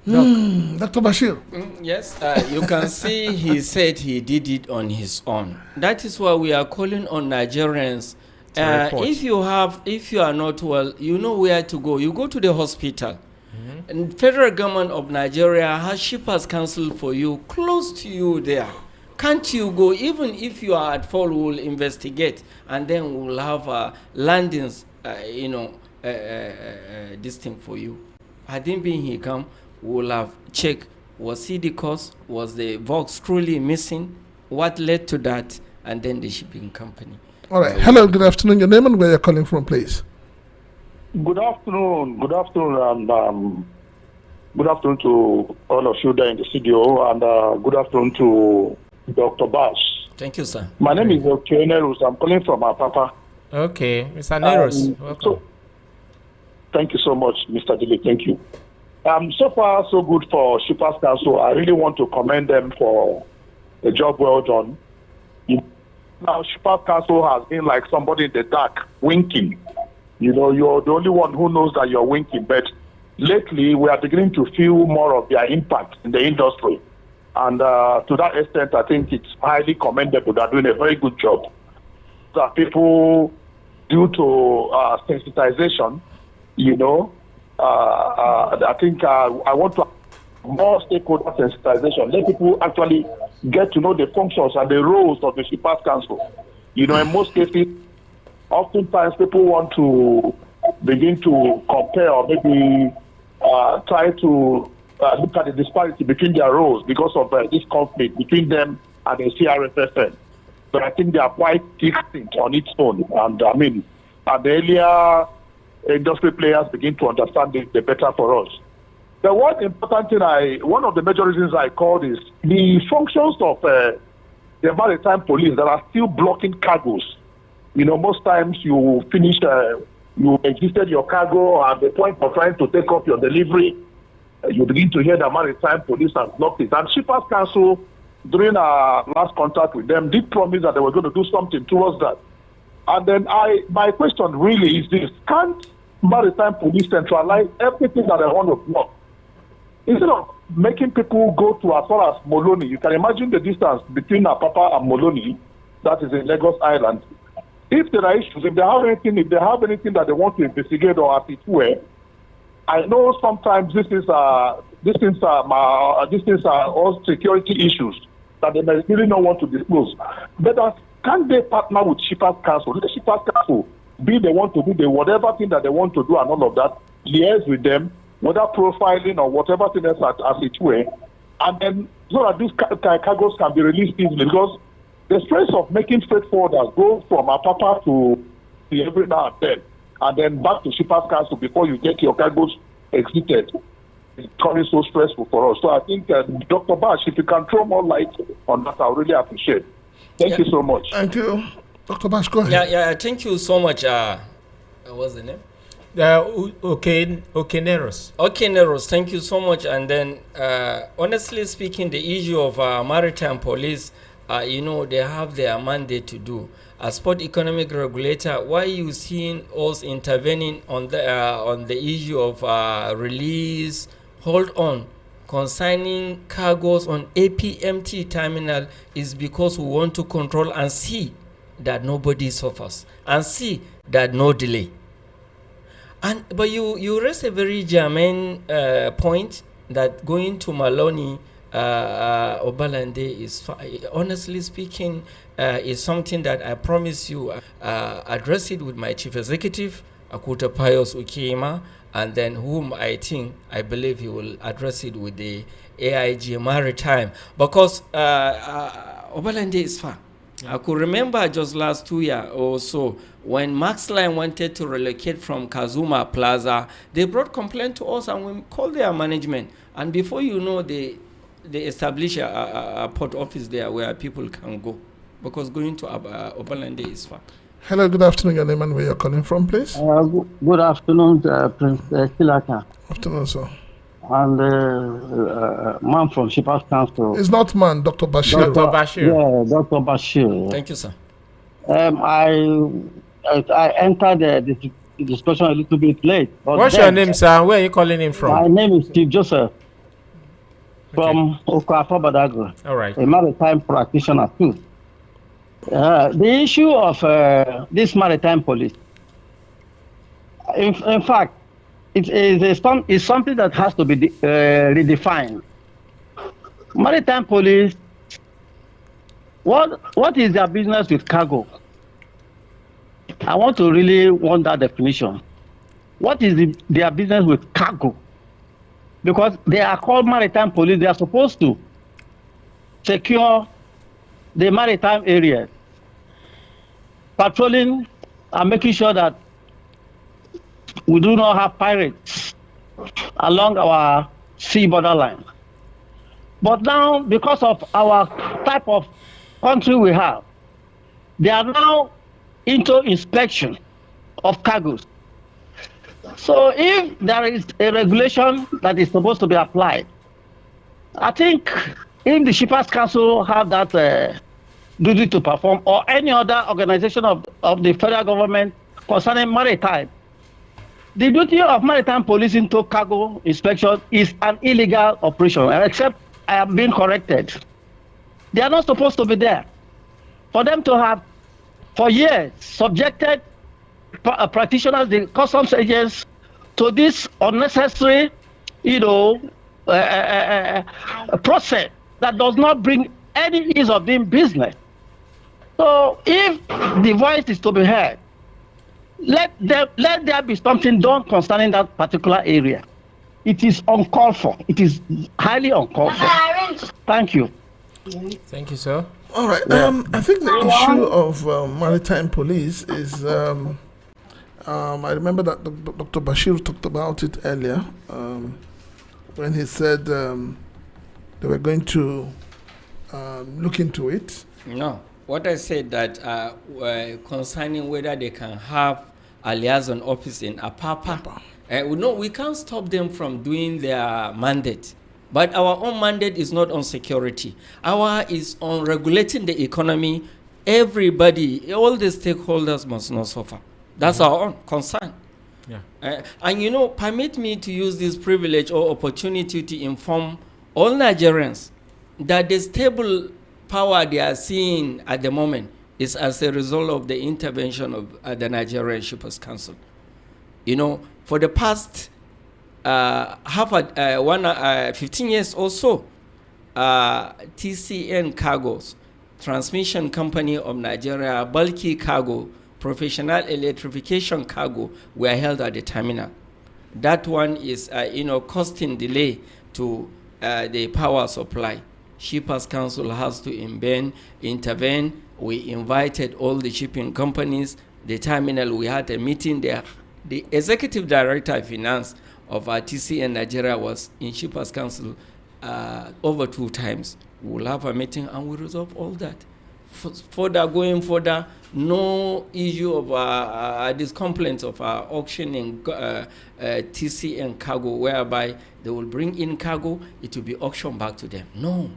Dr. Bashir. Yes, you can see he said he did it on his own. That is why we are calling on Nigerians. If you are not well, you know where to go. You go to the hospital. And federal government of Nigeria has shippers council for you close to you there. Can't you go? Even if you are at fault, we'll investigate, and then we'll have landings, this thing for you. Had him been he come, we'll have checked, was he the cause? Was the Vox truly missing? What led to that? And then the shipping company. All right. Hello, good afternoon. Your name and where you're calling from, please. Good afternoon, and good afternoon to all of you there in the studio, and good afternoon to Dr. Bash. Thank you, sir. My name is Nerus. I'm calling from Apapa. Okay, Mr. Nerus, welcome. So, thank you so much, Mr. Dili. Thank you. So far, so good for Shippers Council. I really want to commend them for the job well done. Now, Shippers Council has been like somebody in the dark, winking. You know, you're the only one who knows that you're winking. But lately, we are beginning to feel more of their impact in the industry. And to that extent, I think it's highly commendable. They're doing a very good job. That people, due to sensitization, I think I want to more stakeholder sensitization. Let people actually get to know the functions and the roles of the Shippers Council. In most cases, oftentimes people want to begin to compare or maybe try to look at the disparity between their roles because of this conflict between them and the CRFFN. But I think they are quite distinct on its own. And I mean, the earlier industry players begin to understand it, the better for us. The one important thing one of the major reasons I called is the functions of the maritime police that are still blocking cargoes. Most times you finish, you exited your cargo, at the point of trying to take off your delivery, you begin to hear the maritime police has blocked it. And Shippers Council, during our last contact with them, did promise that they were going to do something towards that. And then my question really is this: can't maritime police centralize everything that they want to block? Instead of making people go to as far as Moloni, you can imagine the distance between Apapa and Moloni, that is in Lagos Island. If there are issues, if they have anything that they want to investigate or as it were, I know sometimes these are all security issues that they may really not want to disclose. But can they partner with Shippers Council? Let the Shippers Council be the one to do whatever thing that they want to do and all of that, liaise with them, whether profiling or whatever thing else as it were, and then so that these cargoes can be released easily. Because the stress of making freight forwarders go from Apapa to every now and then back to Shippers Council before you get your cargoes exited is becoming so stressful for us. So I think, Dr. Bash, if you can throw more light on that, I really appreciate it. Thank you so much. Thank you. Dr. Bash, go ahead. Yeah, thank you so much. What's the name? Nerus. Nerus, thank you so much. And then, honestly speaking, the issue of maritime police, they have their mandate to do. As port economic regulator, why you seeing us intervening on the issue of release, hold on, consigning cargoes on APMT terminal is because we want to control and see that nobody suffers and see that no delay. But you raise a very germane point that going to Maloney Obalande is, honestly speaking, is something that I promise you address it with my chief executive, Akuta Pius Ukema, and then whom I believe he will address it with the AIG Maritime, because Obalande is far. I could remember just last 2 years or so when Max Line wanted to relocate from Kazuma Plaza, they brought complaint to us and we called their management. And before you know, they establish a port office there where people can go, because going to Obalande is far. Hello, good afternoon. Your name and where you're calling from, please? Good afternoon, Prince Kilaka. Afternoon, sir. And man from Shippers Council. It's not man, Dr. Bashir. Dr. Bashir. Yeah, Dr. Bashir. Thank you, sir. I entered the discussion a little bit late. But What's your name, sir? Where are you calling in from? My name is Chief Joseph Okay. from Okafor Badagry, All right. a maritime practitioner too. The issue of this maritime police, in fact, it's something that has to be redefined. Maritime police, what is their business with cargo? I want to really want that definition. What is their business with cargo? Because they are called maritime police, they are supposed to secure the maritime areas, patrolling and making sure that we do not have pirates along our sea borderline. But now, because of our type of country we have, they are now into inspection of cargoes. So if there is a regulation that is supposed to be applied, I think if the Shippers Council have that duty to perform, or any other organization of the federal government concerning maritime, the duty of maritime police into cargo inspection is an illegal operation, except I am being corrected. They are not supposed to be there. For them to have, for years, subjected practitioners, the customs agents, to this unnecessary, process that does not bring any ease of doing business. So if the voice is to be heard, let there be something done concerning that particular area. It is uncalled for. It is highly uncalled for. Thank you. Thank you, sir. All right. I think the issue of maritime police is. I remember that Dr. Bashir talked about it earlier when he said they were going to look into it. No. What I said that concerning whether they can have a liaison office in Apapa, no, we can't stop them from doing their mandate. But our own mandate is not on security. Our is on regulating the economy. Everybody, all the stakeholders must not suffer. That's our own concern. Yeah. And permit me to use this privilege or opportunity to inform all Nigerians that the stable power they are seeing at the moment is as a result of the intervention of the Nigerian Shippers Council. For the past 15 years or so, TCN Cargos, Transmission Company of Nigeria, bulky cargo, professional electrification cargo were held at the terminal. That one is, costing delay to the power supply. Shippers Council has to intervene. We invited all the shipping companies. The terminal, we had a meeting there. The executive director of finance of TCN Nigeria was in Shippers Council over 2 times. We'll have a meeting and we'll resolve all that. Going further, no issue of these complaints of auctioning TCN cargo, whereby they will bring in cargo, it will be auctioned back to them. No.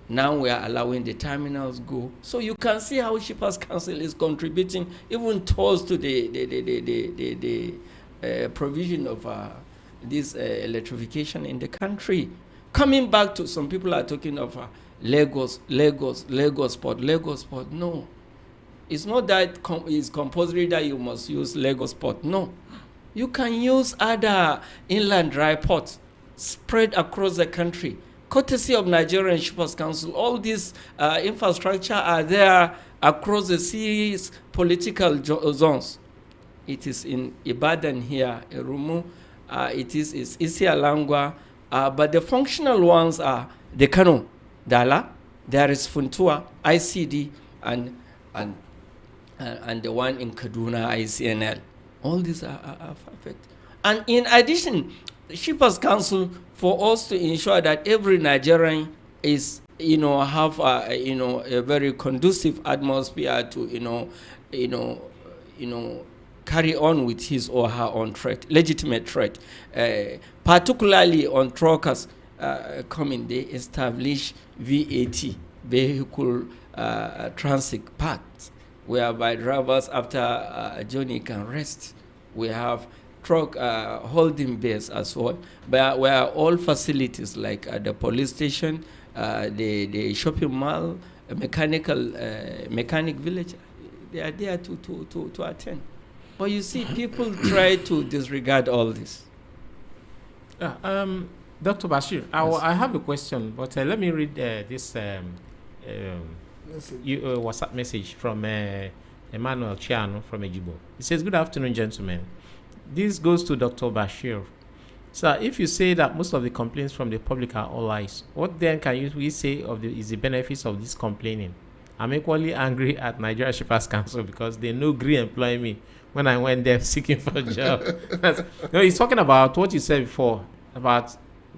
Now we are allowing the terminals go. So you can see how Shippers Council is contributing even towards to the provision of this electrification in the country. Coming back to, some people are talking of Lagos port. No. It's not that it's compulsory that you must use Lagos port. No. You can use other inland dry ports spread across the country. Courtesy of Nigerian Shippers Council, all these infrastructure are there across the seas political zones. It is in Ibadan here, Erumu, it is Isialangwa, but the functional ones are the Kano, Dala, there is Funtua, ICD, and the one in Kaduna, ICNL. All these are perfect. And in addition, the Shippers Council, for us to ensure that every Nigerian is, have a very conducive atmosphere to, carry on with his or her own legitimate trade, particularly on truckers coming, they establish VAT, vehicle transit parks, whereby drivers after a journey can rest. We have truck holding bays as well, but where all facilities like the police station, the shopping mall, mechanic village, they are there to attend. But you see, people try to disregard all this. Dr. Bashir, Yes. I have a question, but let me read this WhatsApp message from Emmanuel Chiano from Ejibo. It says, "Good afternoon, gentlemen. This goes to Dr. Bashir. Sir, if you say that most of the complaints from the public are all lies, what then can we say is the benefits of this complaining? I'm equally angry at Nigeria Shippers Council because they no agree employ me when I went there seeking for a job." No, he's talking about what you said before about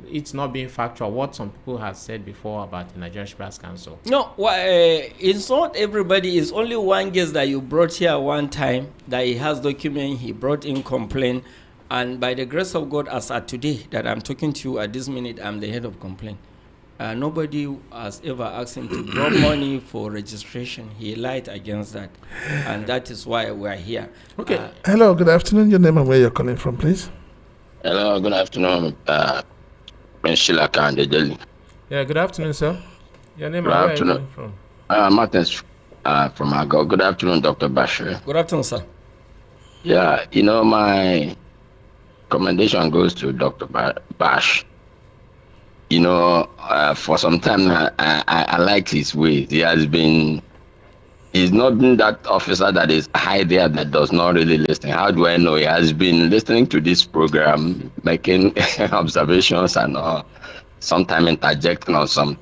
it's not being factual. What some people have said before about the Nigerian Shippers Council. No, it's not everybody. It's only one guest that you brought here one time that he has document. He brought in complaint, and by the grace of God, as at today that I'm talking to you at this minute, I'm the head of complaint. Nobody has ever asked him to draw money for registration. He lied against that, and that is why we are here. Okay. Hello, good afternoon. Your name and where you're calling from, please. Hello, good afternoon, Shila Kande Delhi. Yeah, good afternoon, sir. Your name Good and where are you afternoon. calling from? Martins from Ago. Good afternoon, Dr. Bashir. Good afternoon, sir. Yeah, my commendation goes to Dr. Bash. For some time now, I like his ways. He's not been that officer that is high there that does not really listen. How do I know? He has been listening to this program, making observations and sometimes interjecting on some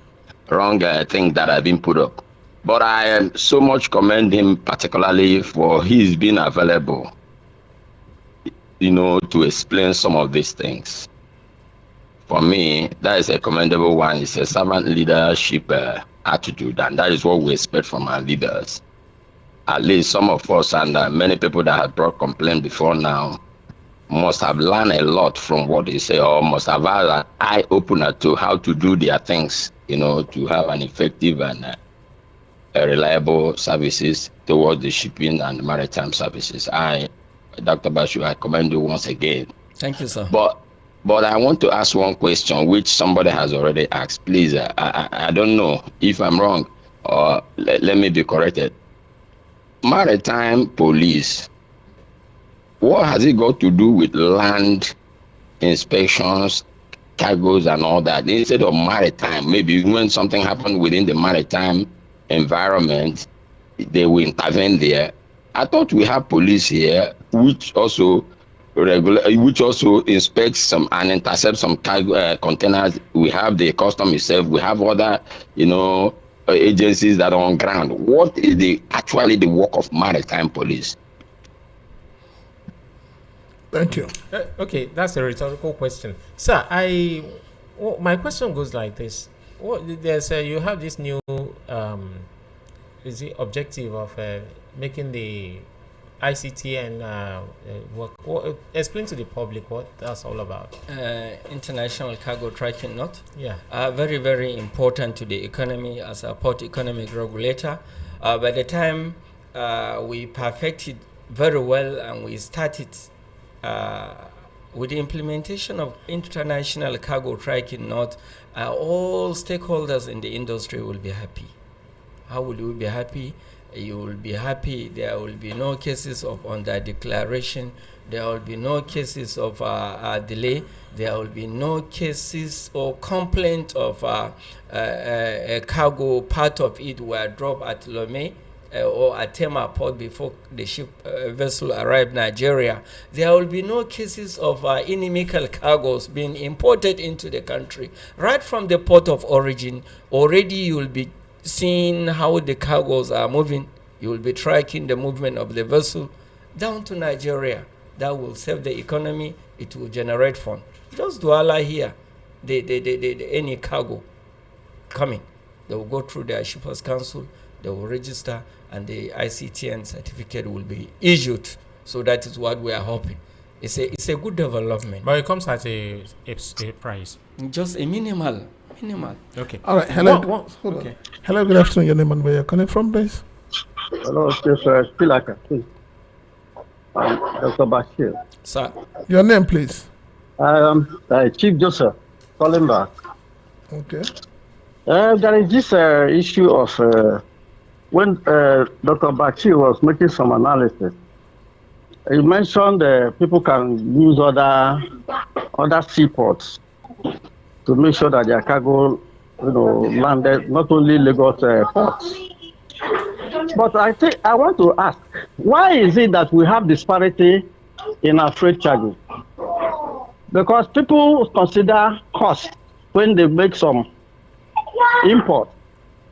wrong thing that have been put up. But I am so much commend him particularly for his being available, to explain some of these things. For me, that is a commendable one. It's a servant leadership attitude, and that is what we expect from our leaders. At least some of us and many people that have brought complaint before now must have learned a lot from what they say, or must have had an eye opener to how to do their things, to have an effective and reliable services towards the shipping and maritime services. Dr. Bashu, I commend you once again. Thank you, sir. But I want to ask one question, which somebody has already asked. Please, I don't know if I'm wrong, or let me be corrected. Maritime police, what has it got to do with land inspections, cargoes, and all that? Instead of maritime, maybe when something happened within the maritime environment, they will intervene there. I thought we have police here, which also inspects some and intercepts some cargo containers. We have the custom itself. We have other, agencies that are on ground. What is actually the work of maritime police? Thank you. Okay, that's a rhetorical question, sir. My question goes like this: you have this new is the objective of making the ICT and work. Explain to the public what that's all about. International cargo tracking, not? Yeah. Very, very important to the economy as a port economic regulator. By the time we perfected very well and we started with the implementation of international cargo tracking, not all stakeholders in the industry will be happy. How will you be happy? You will be happy. There will be no cases of under declaration. There will be no cases of delay. There will be no cases or complaint of a cargo, part of it were dropped at Lomé or at Tema port before the ship vessel arrived Nigeria. There will be no cases of inimical cargoes being imported into the country. Right from the port of origin, already you will be seeing how the cargoes are moving. You will be tracking the movement of the vessel down to Nigeria. That will save the economy. It will generate funds. Just Douala here, any cargo coming, they will go through their Shippers Council, they will register, and the ICTN certificate will be issued. So that is what we are hoping. It's a good development. But it comes at a price. Just a minimal. Okay. All right. Hello. Hold on. Okay. Hello. Good afternoon. Your name and where you're calling from, please. Hello, Chief Pilaka, please. Dr. Bashir. Sir. Your name, please. I am Chief Joseph, calling back. Okay. There is this issue of when Dr. Bashir was making some analysis. He mentioned people can use other seaports to make sure that their cargo, landed not only Lagos ports. But I want to ask, why is it that we have disparity in our freight charges? Because people consider cost when they make some import.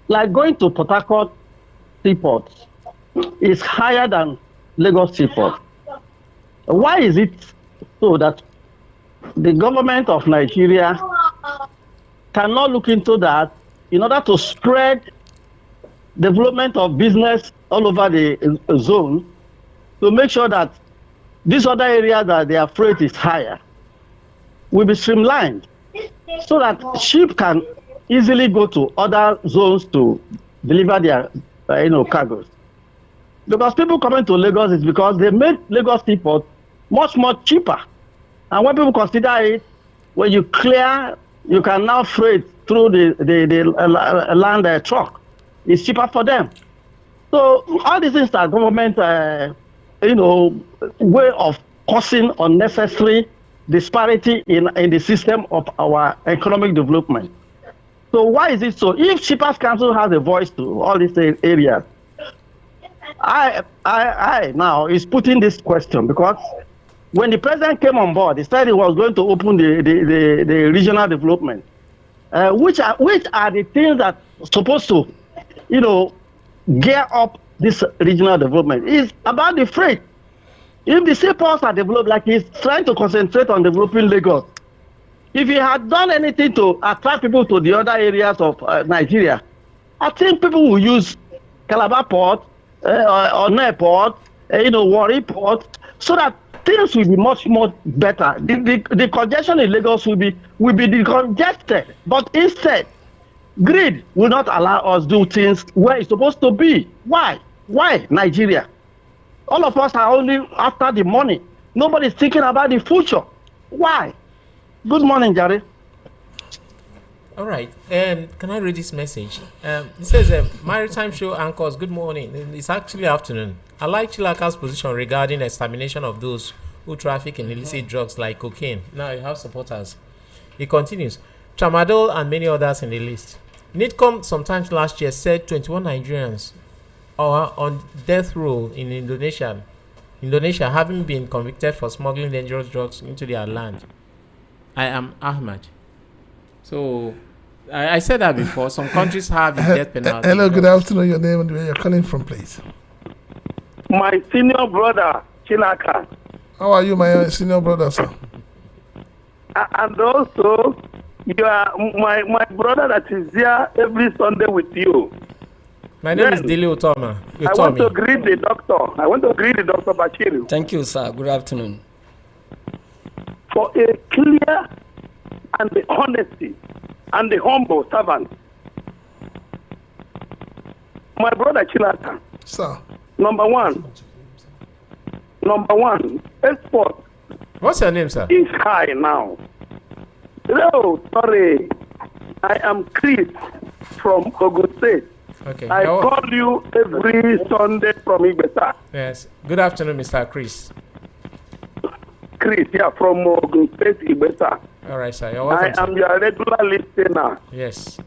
Like going to Port Harcourt seaport is higher than Lagos seaport. Why is it so that the government of Nigeria cannot look into that in order to spread development of business all over the zone to make sure that these other areas that their freight is higher will be streamlined so that ship can easily go to other zones to deliver their cargoes. Because people coming to Lagos is because they made Lagos seaport much more cheaper. And when people consider it, when you clear, you can now freight through the land truck. It's cheaper for them. So all these things are government, way of causing unnecessary disparity in the system of our economic development. So why is it so? If Shippers Council has a voice to all these areas, I now is putting this question because when the president came on board, he said he was going to open the regional development, which are the things that are supposed to, gear up this regional development. It's about the freight. If the seaports are developed, like he's trying to concentrate on developing Lagos, if he had done anything to attract people to the other areas of Nigeria, I think people will use Calabar Port, Onne Port, Warri Port, so that things will be much more better. The congestion in Lagos will be decongested, but instead, greed will not allow us do things where it's supposed to be. Why? Why Nigeria? All of us are only after the money. Nobody's thinking about the future. Why? Good morning, Jerry. All right. Can I read this message? It says, Maritime show anchors, good morning. It's actually afternoon. I like Chilaka's position regarding extermination of those who traffic in illicit drugs like cocaine. Now you have supporters. He continues, Tramadol and many others in the list. NITCOM sometimes last year said 21 Nigerians are on death row in Indonesia, having been convicted for smuggling dangerous drugs into their land. I am Ahmad. So I said that before. Some countries have the death penalty. Hello, good afternoon. Your name and where you're calling from, please. My senior brother, Chinaka. How are you, my senior brother, sir? And also, you are my brother that is there every Sunday with you. My name is Dili Utoma. I want to greet the doctor. I want to greet the Dr. Bashir. Thank you, sir. Good afternoon. For a clear and the honesty and the humble servant. My brother Chinaka. Sir. Number one, export. What's your name, sir? Is high now. Hello, sorry. I am Chris from Ogun State. Okay. I call you every Sunday from Igbeta. Yes. Good afternoon, Mr. Chris. Chris, yeah, from Ogun State, Igbeta. All right, sir. You're welcome, I am your regular listener. Yes.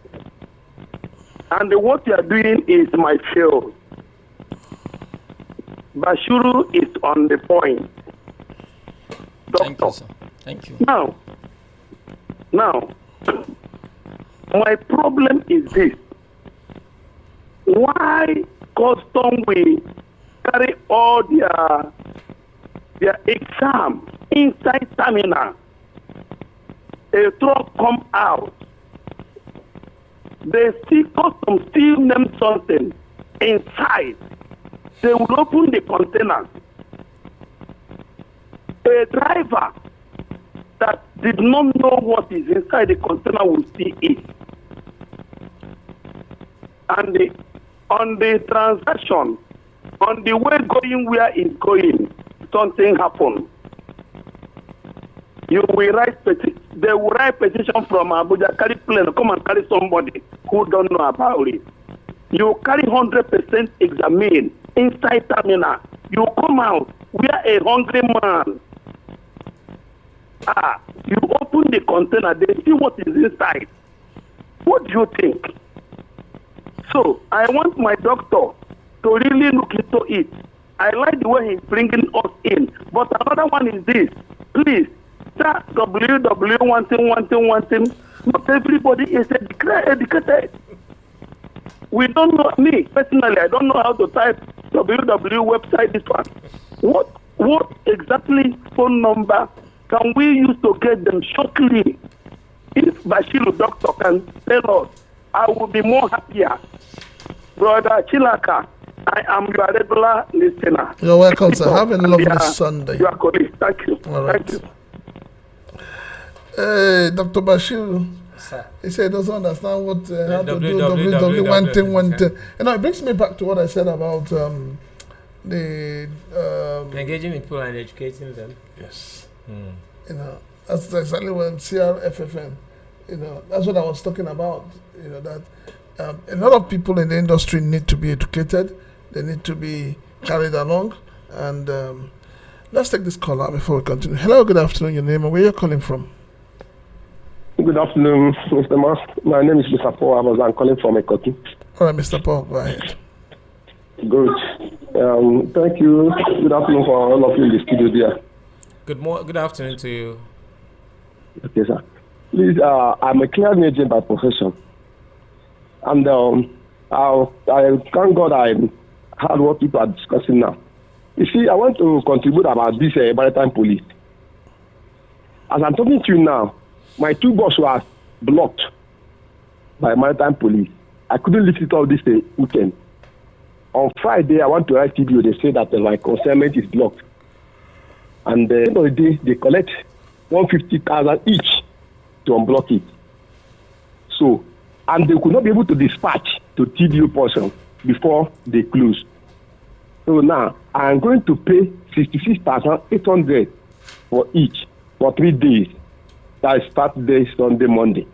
And what you are doing is my field. Bashuru is on the point. Doctor. Thank you, sir. Thank you. Now, my problem is this. Why custom will carry all their exam inside terminal? A truck come out. They see custom still name something inside. They will open the container. A driver that did not know what is inside the container will see it. And on the transaction, On the way going where it's going, something happened. You will write petition. They will write petition from Abuja, carry plane, come and carry somebody who don't know about it. You carry 100% examine inside terminal. You come out, we are a hungry man. You open the container, they see what is inside. What do you think? So I want my doctor to really look into it. I like the way he's bringing us in. But another one is this. Please, that one thing. Not everybody is educated. We don't know, me personally, I don't know how to type www website this one. What exactly phone number can we use to get them shortly? If Bashiru doctor can tell us, I will be more happier. Brother Chilaka, I am your regular listener. You're welcome, sir. Have a lovely Sunday. You are correct. Thank you. All right. Thank you. Dr. Bashir, he said he doesn't understand what how to do www one thing. You know, it brings me back to what I said about the engaging in people and educating them. Yes. You know, that's exactly when CRFFN. You know, that's what I was talking about. You know that a lot of people in the industry need to be educated. They need to be carried along. And let's take this call out before we continue. Hello, good afternoon. Your name and where you're calling from? Good afternoon, Mr. Mas. My name is Mr. Paul. I'm calling from Ekoti. All right, Mr. Paul, go ahead. Good. Thank you. Good afternoon for all of you in the studio there. Good afternoon to you. Okay, sir. Please, I'm a clearing agent by profession. And I thank God I heard what people are discussing now. You see, I want to contribute about this Maritime police. As I'm talking to you now, my two buses were blocked by Maritime police. I couldn't lift it up this weekend. On Friday, I went to write video. They say that my consignment is blocked. And at the end of the day, they collect 150,000 each to unblock it. So, and they could not be able to dispatch to TDO person before they close. So now, I'm going to pay 66,800 for each for 3 days. That is Saturday, Sunday, Monday.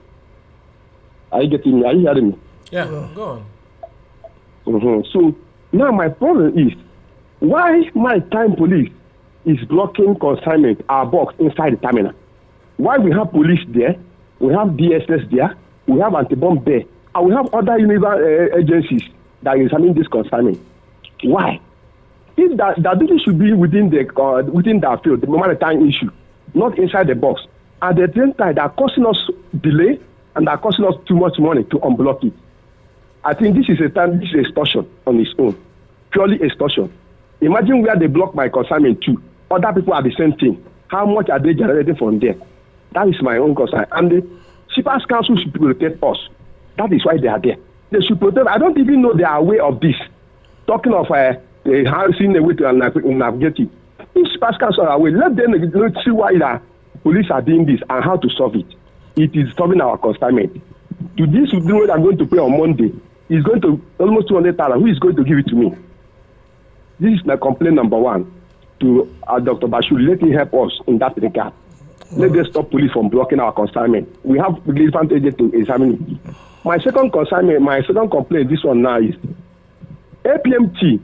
Are you getting me? Are you hearing me? Yeah, go on. So now my problem is, why Maritime police is blocking consignment, our box inside the terminal? Why we have police there, we have DSS there, we have anti-bomb there, and we have other universal agencies that examine this consignment? Why? If that duty should be within that field, the maritime issue, not inside the box. At the same time, they are causing us delay and they are costing us too much money to unblock it. I think this is extortion on its own, purely extortion. Imagine where they block my consignment too. Other people are the same thing. How much are they generating from there? That is my own concern. And the Shippers Council should protect us. That is why they are there. They should protect. I don't even know they are aware of this. Talking of seeing a way to navigate it. If Shippers Council are aware, let them see why the police are doing this and how to solve it. It is solving our consignment. To this, we are going to pay on Monday. It's going to almost 200,000. Who is going to give it to me? This is my complaint number one to Dr. Bashir. Let him help us in that regard. Let them stop police from blocking our consignment. We have different agents to examine it. My second complaint, this one now is APMT.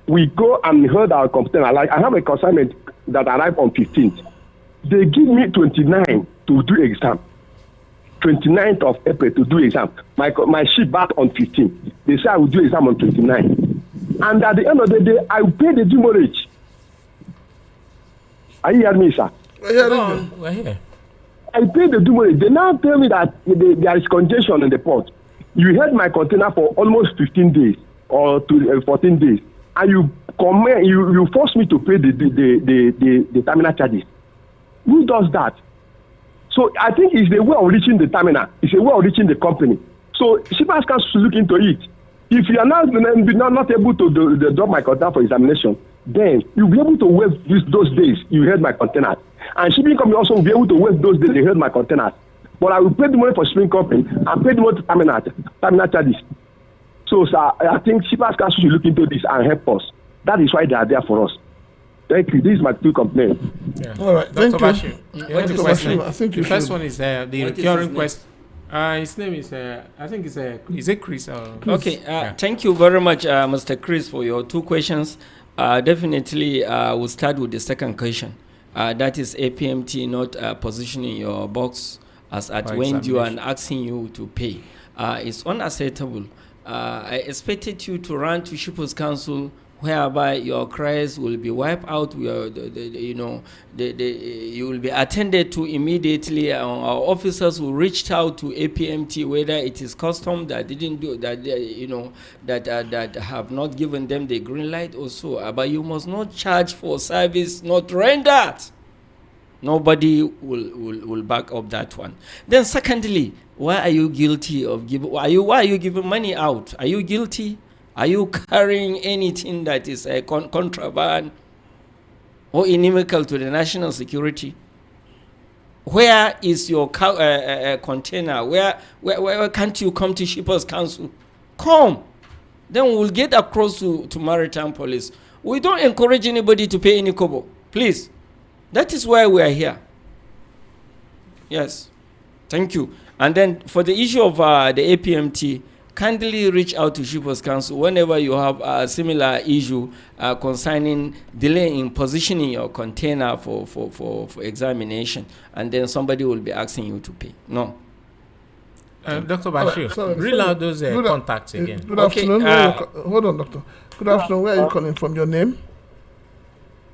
We go and heard our complaint. I have a consignment that arrived on 15th. They give me 29 to do exam. 29th of April to do exam. My ship back on 15th. They say I will do exam on 29. And at the end of the day, I will pay the demurrage. Are you hearing me, sir? We're here. I pay the demurrage. They now tell me that there is congestion in the port. You held my container for almost 15 days or 14 days, and you force me to pay the terminal charges. Who does that? So I think it's a way of reaching the terminal. It's a way of reaching the company. So Shippers Council should look into it. If you are not able to drop my container for examination, then you'll be able to waive those days you held my container. And shipping company also will be able to waive those days they held my container. But I will pay the money for shipping company and pay the money to terminal charges. So, sir, I think Shippers Council should look into this and help us. That is why they are there for us. Thank you. This is my two complaints. Yeah. All right, Dr. thank you. Bashir. Dr. The Bashir, question. I think The you first should. one is the What is recurring his name? question. His name is, I think it's is it Chris? Okay, Yeah. thank you very much, Mr. Chris, for your two questions. Definitely, we'll start with the second question. That is APMT not positioning your box as at For when due and examination. asking you to pay. It's unacceptable. I expected you to run to Shippers Council, whereby your cries will be wiped out. You will be attended to immediately. Our officers will reach out to APMT, whether it is custom that didn't do that, that have not given them the green light or so. But you must not charge for service not rendered. Nobody will back up that one. Then secondly, why are you guilty of giving? Why are you giving money out? Are you guilty? Are you carrying anything that is a contraband or inimical to the national security? Where is your container? Where can't you come to Shippers Council? Come. Then we'll get across to Maritime Police. We don't encourage anybody to pay any kobo. Please. That is why we are here. Yes. Thank you. And then for the issue of the APMT, kindly reach out to Shippers Council whenever you have a similar issue concerning delay in positioning your container for examination, and then somebody will be asking you to pay. No. Dr. Bashir, read out those contacts again. Good afternoon. Hold on, doctor. Good afternoon. Where are you calling from? Your name?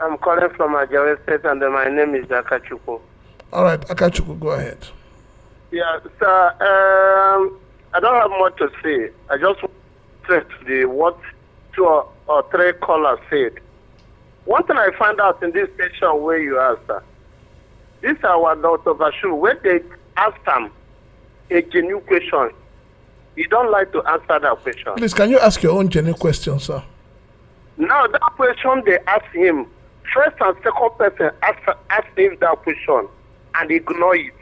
I'm calling from Ajawa State, and my name is Akachuko. All right, Akachuku, go ahead. Yeah, sir. I don't have much to say. I just want to stress what two or three callers said. One thing I found out in this station where you are, sir, this our Dr. Bashir, when they ask him a genuine question, he don't like to answer that question. Please, can you ask your own genuine question, sir? Now, that question they ask him, first and second person ask him that question and ignore it.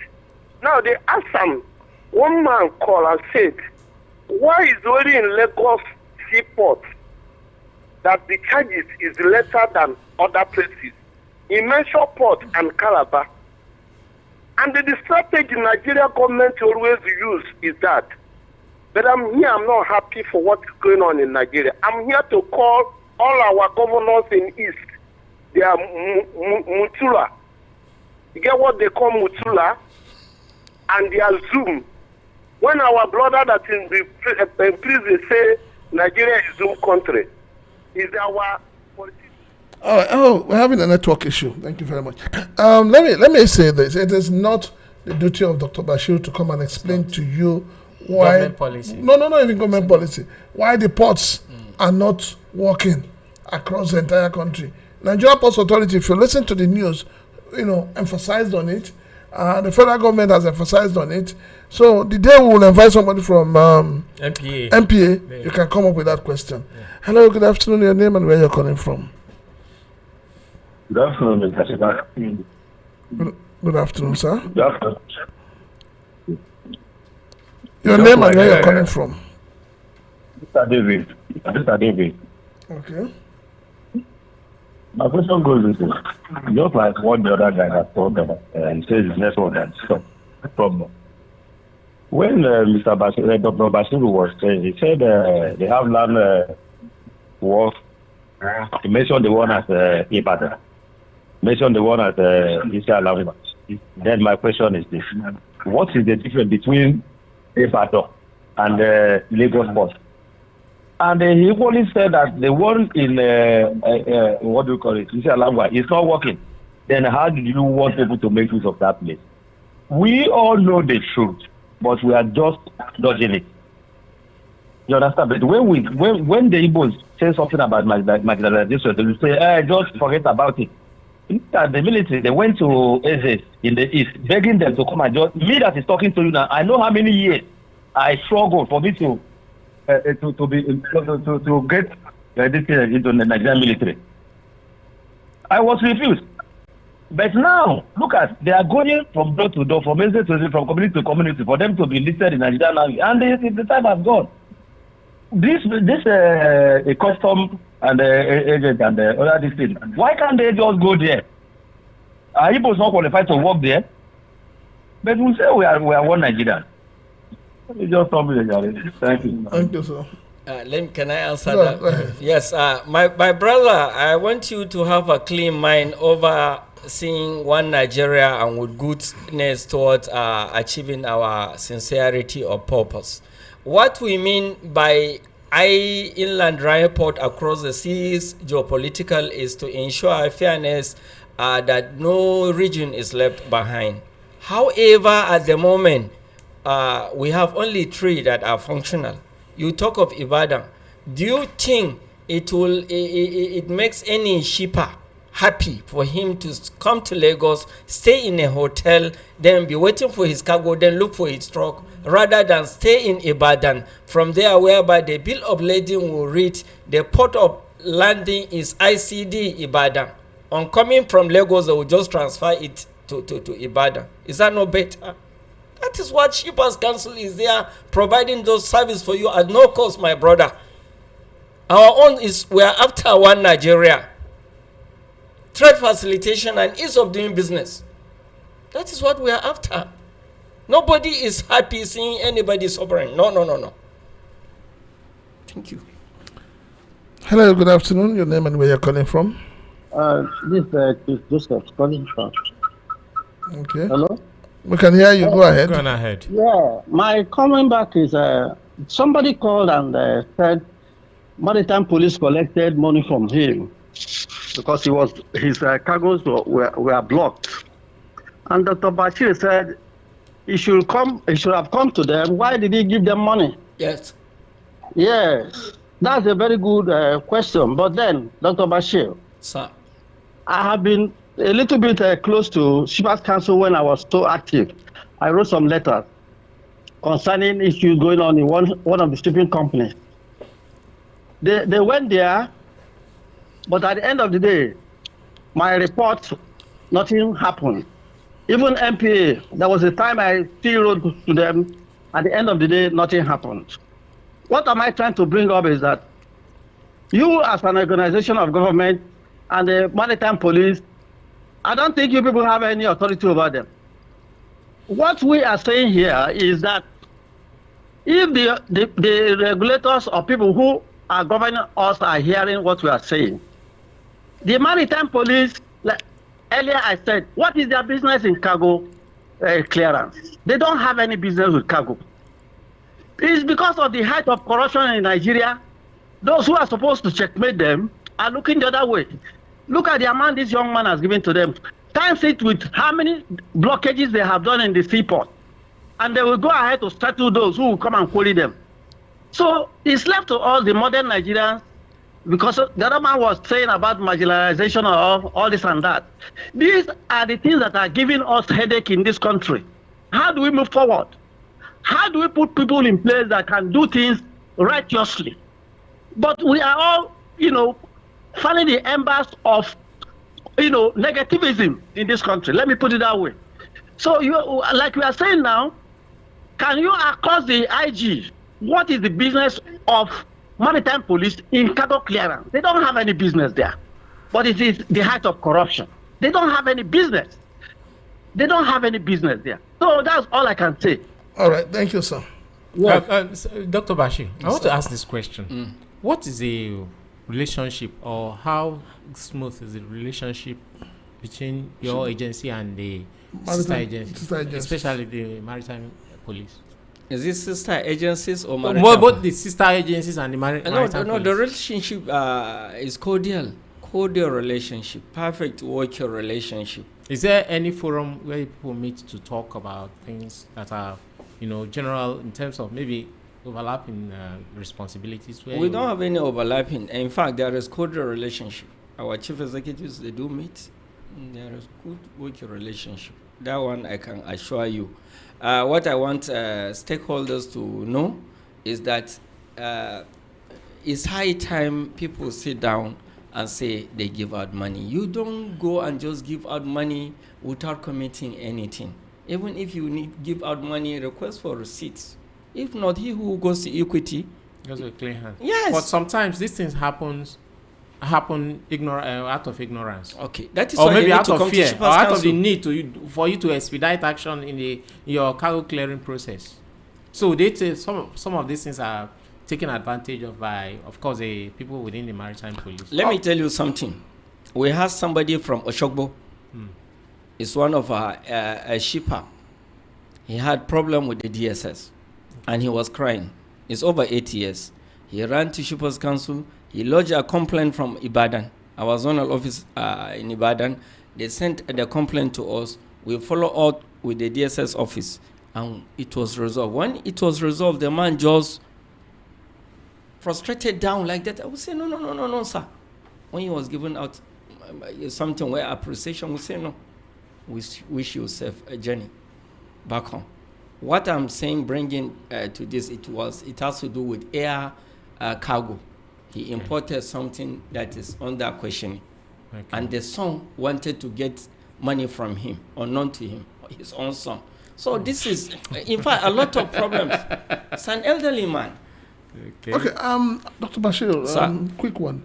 Now, they ask him, one man called and said, why is only in Lagos seaport that the charges is lesser than other places? He mentioned Port and Calabar. And the strategy Nigeria government always use is that. But I'm not happy for what is going on in Nigeria. I'm here to call all our governors in East. They are Mutula. You get what they call Mutula? And they are Zoom. When our brother that in prison say Nigeria is Zoom country, is our politician. All right. Oh, we're having a network issue. Thank you very much. Let me say this. It is not the duty of Dr. Bashir to come and explain to you why Government policy. No, not even government policy. Why the ports are not working across the entire country. Nigeria Ports Authority, if you listen to the news, emphasized on it. The federal government has emphasized on it. So the day we will invite somebody from MPA, Yeah. you can come up with that question. Yeah. Hello, good afternoon. Your name and where you're calling from? Good afternoon, Mr. Sebastian. Good afternoon, sir. Good afternoon. Your name and where you're calling from? Mr. David. Mr. David. Okay. My question goes into just like what the other guy has told them, and says it's network and stuff. No problem. When Mr. Bashir, Dr. Bashir was saying, he said they have land work. He mentioned the one at Ibadan. Mentioned the one at Isla. Then my question is this: what is the difference between Ibadan and Lagos Port? And he only said that the one in what do you call it? Isla is not working. Then how did you want people to make use of that place? We all know the truth, but we are just dodging it. You understand? But when the Igbos say something about marginalization, they will say, just forget about it. At the military, they went to Eze in the east, begging them to come and join. Me that is talking to you now, I know how many years I struggled for me to get this into the Nigerian military. I was refused. But now, look at, they are going from door to door, from Eze to Eze, from community to community, for them to be listed in Nigerian Army. And the time has gone. This a custom and the agent and the other this thing. Why can't they just go there? Are Igbos not qualified to work there? But we say we are one Nigerian. You just tell me, thank you. Thank you, sir. Can I answer that? Yes, my brother, I want you to have a clean mind over seeing one Nigeria and with goodness towards achieving our sincerity or purpose. What we mean by inland dry port across the seas geopolitical is to ensure fairness that no region is left behind. However, at the moment, we have only 3 that are functional. You talk of Ibadan. Do you think it makes any shipper happy for him to come to Lagos, stay in a hotel, then be waiting for his cargo, then look for his truck, rather than stay in Ibadan from there, whereby the bill of lading will read the port of landing is ICD Ibadan. On coming from Lagos, they will just transfer it to Ibadan. Is that no better? That is what Shippers Council is there, providing those services for you at no cost, my brother. Our own is we are after one Nigeria. Trade facilitation and ease of doing business. That is what we are after. Nobody is happy seeing anybody suffering. No. Thank you. Hello, good afternoon. Your name and where you're calling from? This is Joseph calling from. Okay. Hello? We can hear you. Go ahead. Go on ahead. Yeah, my comment back is somebody called and said Maritime Police collected money from him because his cargoes were blocked. And Dr. Bashir said he should have come to them. Why did he give them money? Yes. Yes, that's a very good question. But then, Dr. Bashir, sir, I have been a little bit close to Shippers Council when I was so active. I wrote some letters concerning issues going on in one of the shipping companies. They went there, but at the end of the day, my report, nothing happened. Even MPA, there was a time I still wrote to them. At the end of the day, nothing happened. What am I trying to bring up is that you as an organization of government and the Maritime Police, I don't think you people have any authority over them. What we are saying here is that if the regulators or people who are governing us are hearing what we are saying, the Maritime Police, like earlier I said, what is their business in cargo clearance? They don't have any business with cargo. It's because of the height of corruption in Nigeria. Those who are supposed to checkmate them are looking the other way. Look at the amount this young man has given to them. Times it with how many blockages they have done in the seaport. And they will go ahead to settle those who will come and query them. So it's left to all the modern Nigerians, because the other man was saying about marginalization of all this and that. These are the things that are giving us headache in this country. How do we move forward? How do we put people in place that can do things righteously? But we are all, finding the embers of, negativism in this country. Let me put it that way. So, like we are saying now, can you across the IG, what is the business of Maritime Police in cargo clearance? They don't have any business there. But it is the height of corruption. They don't have any business. They don't have any business there. So that's all I can say. All right. Thank you, sir. Yes. Dr. Bashir, I want to ask this question. What is the relationship, or how smooth is the relationship between your agency and the sister agency, especially the Maritime Police? Is it sister agencies or maritime? Both the sister agencies and the maritime police. No, the relationship is cordial relationship, perfect working relationship. Is there any forum where people meet to talk about things that are, general in terms of maybe overlapping responsibilities? We don't have any overlapping. In fact, there is cordial relationship. Our chief executives, they do meet. There is good working relationship. That one I can assure you. What I want stakeholders to know is that it's high time people sit down and say they give out money. You don't go and just give out money without committing anything. Even if you give out money, request for receipts. If not, he who goes to equity goes with clean hand. Yes. But sometimes these things happens happen out of ignorance. Okay, that is Or why maybe they need out to of come to fear, or Shippers out of the Council. need for you to expedite action in your cargo clearing process. So they some of these things are taken advantage of by, of course, the people within the maritime police. Let me tell you something. We have somebody from Oshogbo. It's one of our a shipper. He had problem with the DSS, and he was crying. It's over 8 years. He ran to Shippers Council. He lodged a complaint from Ibadan, our zonal office in Ibadan. They sent the complaint to us. We follow up with the DSS office, and it was resolved. When it was resolved, the man just frustrated down like that. I would say, no, sir. When he was given out something where appreciation, we say, no. Wish you safe a journey back home. What I'm saying, bringing to this, it has to do with air cargo. He imported something that is under questioning, and the son wanted to get money from him, unknown to him, his own son. So this is, in fact, a lot of problems. It's an elderly man. Okay, Dr. Bashir, quick one.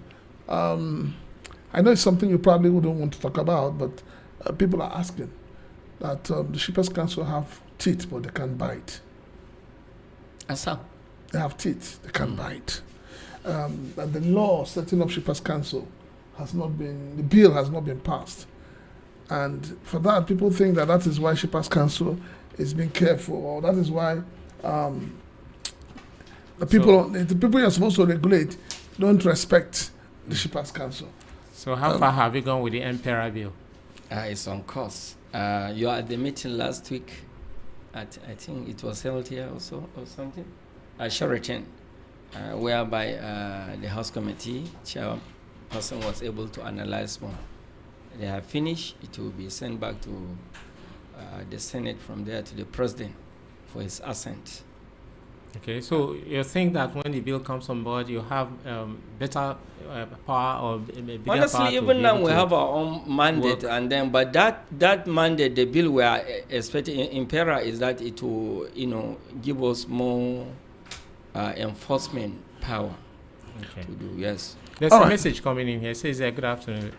I know it's something you probably wouldn't want to talk about, but people are asking that the Shippers Council have teeth, but they can't bite. As how? They have teeth, they can't bite. And the law setting up Shippers Council the bill has not been passed. And for that, people think that is why Shippers Council is being careful, or that is why the people you're supposed to regulate don't respect the Shippers Council. So how far have you gone with the Emperor bill? It's on course. You are at the meeting last week. I think it was held here also or something. Sheraton, whereby the House Committee chairperson was able to analyze more. They have finished. It will be sent back to the Senate, from there to the President for his assent. Okay, so you think that when the bill comes on board, you have better power or bigger honestly, power even now we have our own mandate, and then but that mandate, the bill we are expecting in Pera is that it will give us more enforcement power to do. Yes. There's a message coming in here. It says, good afternoon,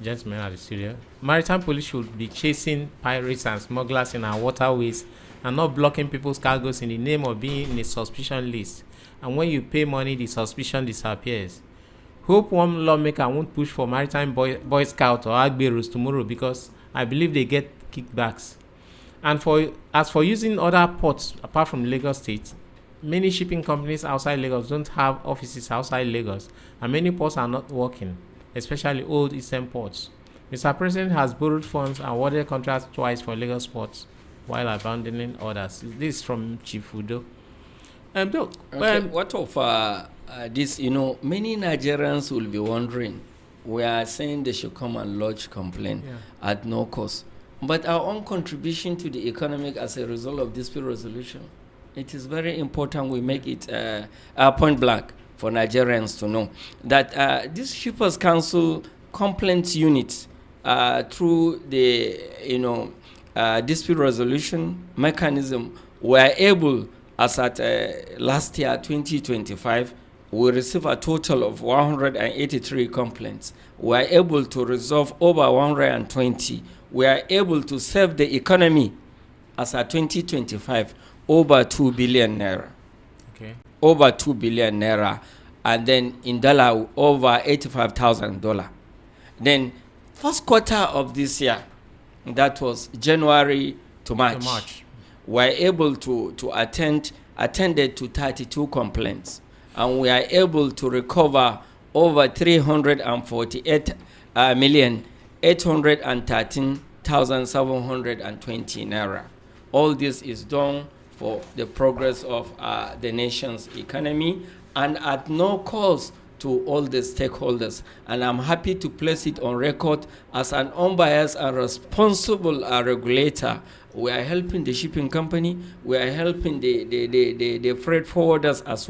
gentlemen at the studio. Maritime police should be chasing pirates and smugglers in our waterways and not blocking people's cargoes in the name of being in a suspicion list. And when you pay money, the suspicion disappears. Hope one lawmaker won't push for Maritime Boy Scout or Agberos tomorrow, because I believe they get kickbacks. And as for using other ports apart from Lagos State, many shipping companies outside Lagos don't have offices outside Lagos, and many ports are not working, especially old eastern ports. Mr. President has borrowed funds and awarded contracts twice for Lagos ports, while abandoning others. This is from Chief Udo. What of this? Many Nigerians will be wondering. We are saying they should come and lodge complaint at no cost, but our own contribution to the economic as a result of dispute resolution, it is very important we make it point blank for Nigerians to know that this Shippers Council complaints unit through the dispute resolution mechanism were able, as at last year 2025, we received a total of 183 complaints. We are able to resolve over 120. We are able to save the economy, as at 2025, over 2 billion naira. Okay. Over 2 billion naira. And then in dollar, over $85,000. Then first quarter of this year, that was January to March. We are able to attended to 32 complaints, and we are able to recover over 348,813,720 naira. All this is done for the progress of the nation's economy and at no cost to all the stakeholders. And I'm happy to place it on record as an unbiased and responsible regulator. We are helping the shipping company, we are helping the freight forwarders as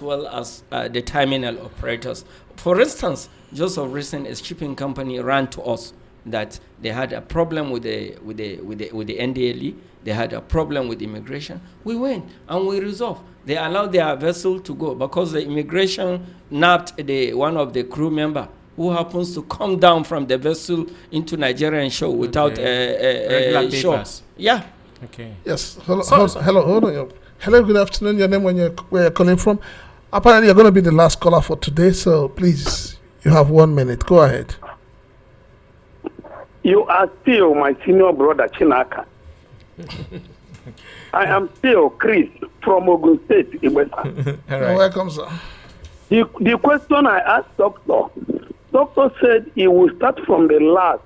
well as the terminal operators. For instance, just of recent, a shipping company ran to us that they had a problem with the NDLE, they had a problem with immigration. We went and we resolved. They allowed their vessel to go because the immigration nabbed one of the crew member who happens to come down from the vessel into Nigerian shore without regular shore. papers. Yeah. Okay. Yes. Hello. Hold on. Hello. Good afternoon. Your name, where you're calling from. Apparently, you're going to be the last caller for today. So please, you have 1 minute. Go ahead. You are still my senior brother, Chinaka. I am still Chris from Ogun State, Iwesa. You're welcome, sir. The question I asked Doctor said he will start from the last.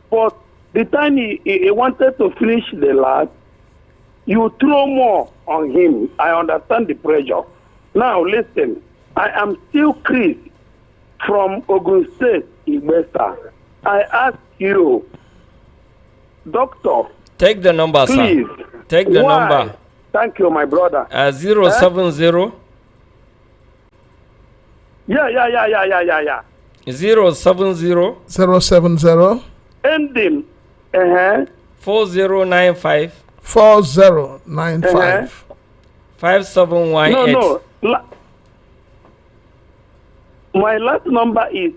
But the time he wanted to finish the last, you throw more on him. I understand the pressure. Now listen, I am still Chris from Ogun State, Iwesa. I ask you, Doctor. Take the number, please, sir. Take the number. Thank you, my brother. 070. Yeah. 070. 070. Ending. 4095. 4095. 5718. No. My last number is.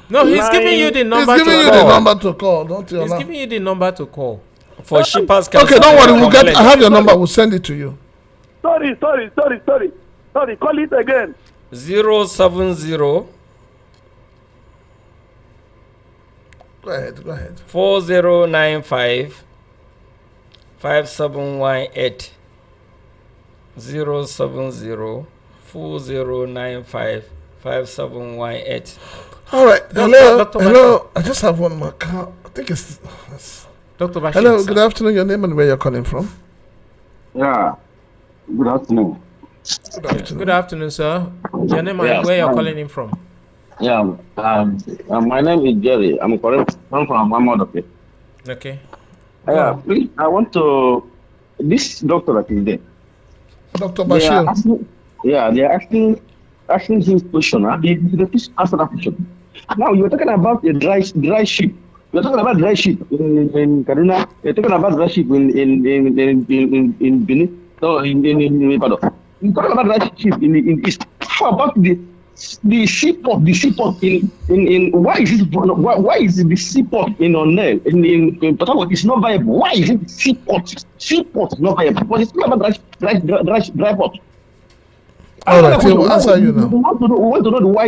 No, he's giving you the number to call. He's giving you the number to call. Don't you? He's giving you the number to call. For shippers. Okay, don't worry. I have your number. We'll send it to you. Sorry. Call it again. 070. Go ahead. 4095. 5718. 070. 4095. 5718. All right. Hello. I just have one more call. I think it's Dr. Bashir. Hello. Good afternoon. Your name and where you're calling from? Yeah. Good afternoon. Good afternoon, sir. Your name and where you're calling in from? Yeah. My name is Jerry. I'm calling from Mamodope. Okay. Please, I want to. This doctor that is there. Dr. Bashir. They are asking him question. They please answer that question. Now you're talking about a dry ship. You're talking about dry ship in Kaduna. You're talking about dry ship in Benin. No, in Ibadan. You're talking about dry ship in East. How about the seaport? The seaport in why is the seaport in Onel in Port Harcourt is not viable? Why is it seaport not viable? But it's not about dry port. All right, we'll answer you now. We want to know why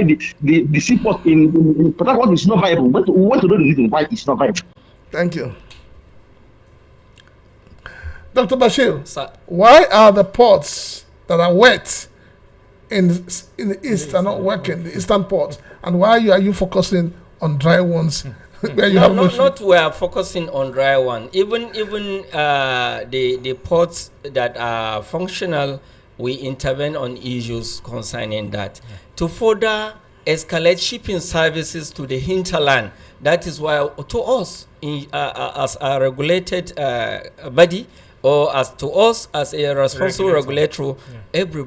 the seaport in Port Harcourt is not viable. We want to know the reason why it's not viable. Thank you. Dr. Bashir, Sir. Why are the ports that are wet in the east are not working, the eastern ports? And why are you focusing on dry ones where you have not we are focusing on dry one. Even the ports that are functional, we intervene on issues concerning that to further escalate shipping services to the hinterland. That is why to us as a regulated body, or as to us as a responsible regulator, every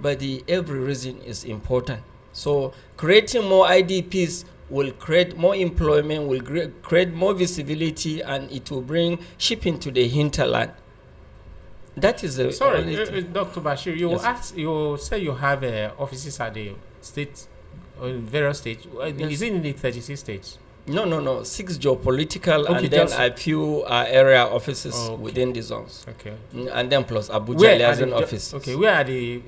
reason is important. So creating more IDPs will create more employment, will create more visibility, and it will bring shipping to the hinterland. That is the Dr. Bashir, you say you have offices at the state, in various states. Is it in the 36 states? No. 6 geopolitical, and then a few area offices within the zones. Okay. And then plus Abuja liaison office. Okay, where are the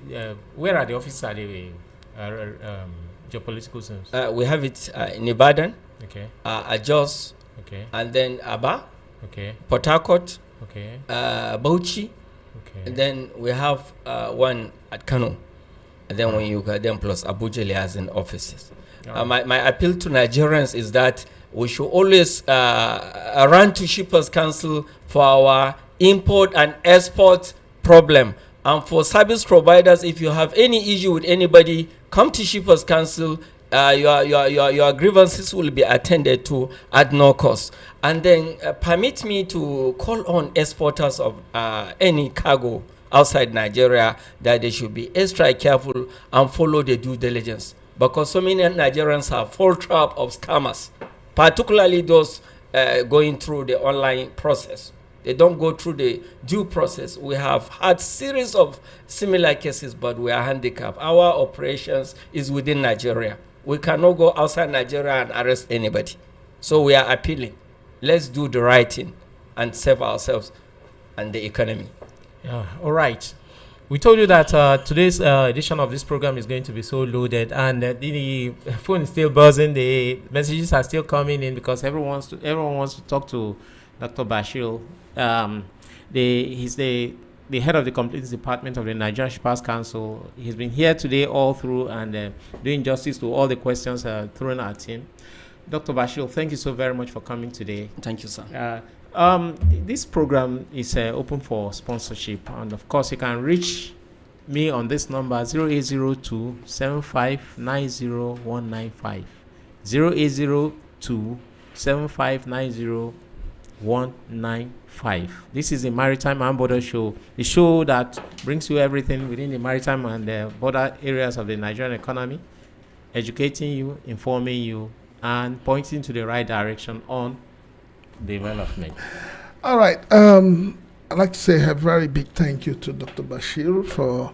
offices at the geopolitical zones? We have it in Ibadan. Okay. Jos. Okay. And then Aba. Okay. Port Harcourt. Okay. Bauchi. Okay. And then we have one at Kano. And then when you then plus Abuja liaison offices. My appeal to Nigerians is that we should always run to Shippers Council for our import and export problem. And for service providers, if you have any issue with anybody, come to Shippers Council. Your grievances will be attended to at no cost. And then permit me to call on exporters of any cargo outside Nigeria that they should be extra careful and follow the due diligence, because so many Nigerians have fall trap of scammers. particularly those going through the online process. They don't go through the due process. We have had series of similar cases, but we are handicapped. Our operations is within Nigeria. We cannot go outside Nigeria and arrest anybody. So we are appealing. Let's do the right thing and save ourselves and the economy. Yeah, all right. We told you that today's edition of this program is going to be so loaded, and the phone is still buzzing. The messages are still coming in because everyone wants to talk to Dr. Bashir. He's the head of the complaints department of the Nigerian Shippers Council. He's been here today all through and doing justice to all the questions thrown at him. Dr. Bashir, thank you so very much for coming today. Thank you, sir. This program is open for sponsorship, and of course you can reach me on this number 0802 7590195 0802 7590195. This is the Maritime and Border Show, the show that brings you everything within the maritime and border areas of the Nigerian economy, educating you, informing you, and pointing to the right direction on development. All right. I'd like to say a very big thank you to Dr. Bashir for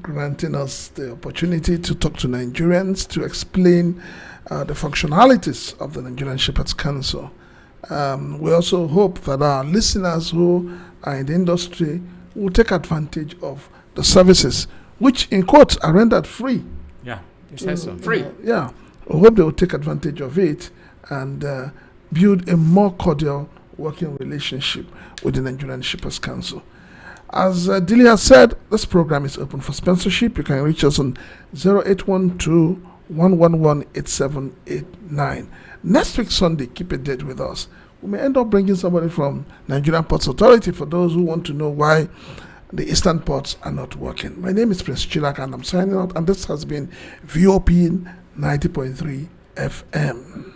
granting us the opportunity to talk to Nigerians, to explain the functionalities of the Nigerian Shippers Council. We also hope that our listeners who are in the industry will take advantage of the services, which in quotes are rendered free. Yeah, it says so. Free. Yeah. We hope they will take advantage of it and build a more cordial working relationship with the Nigerian Shippers Council. As Dilly has said, this program is open for sponsorship. You can reach us on 0812-111-8789. Next week, Sunday, keep a date with us. We may end up bringing somebody from Nigerian Ports Authority for those who want to know why the eastern ports are not working. My name is Prince Chilak and I'm signing out, and this has been VOP 90.3 FM.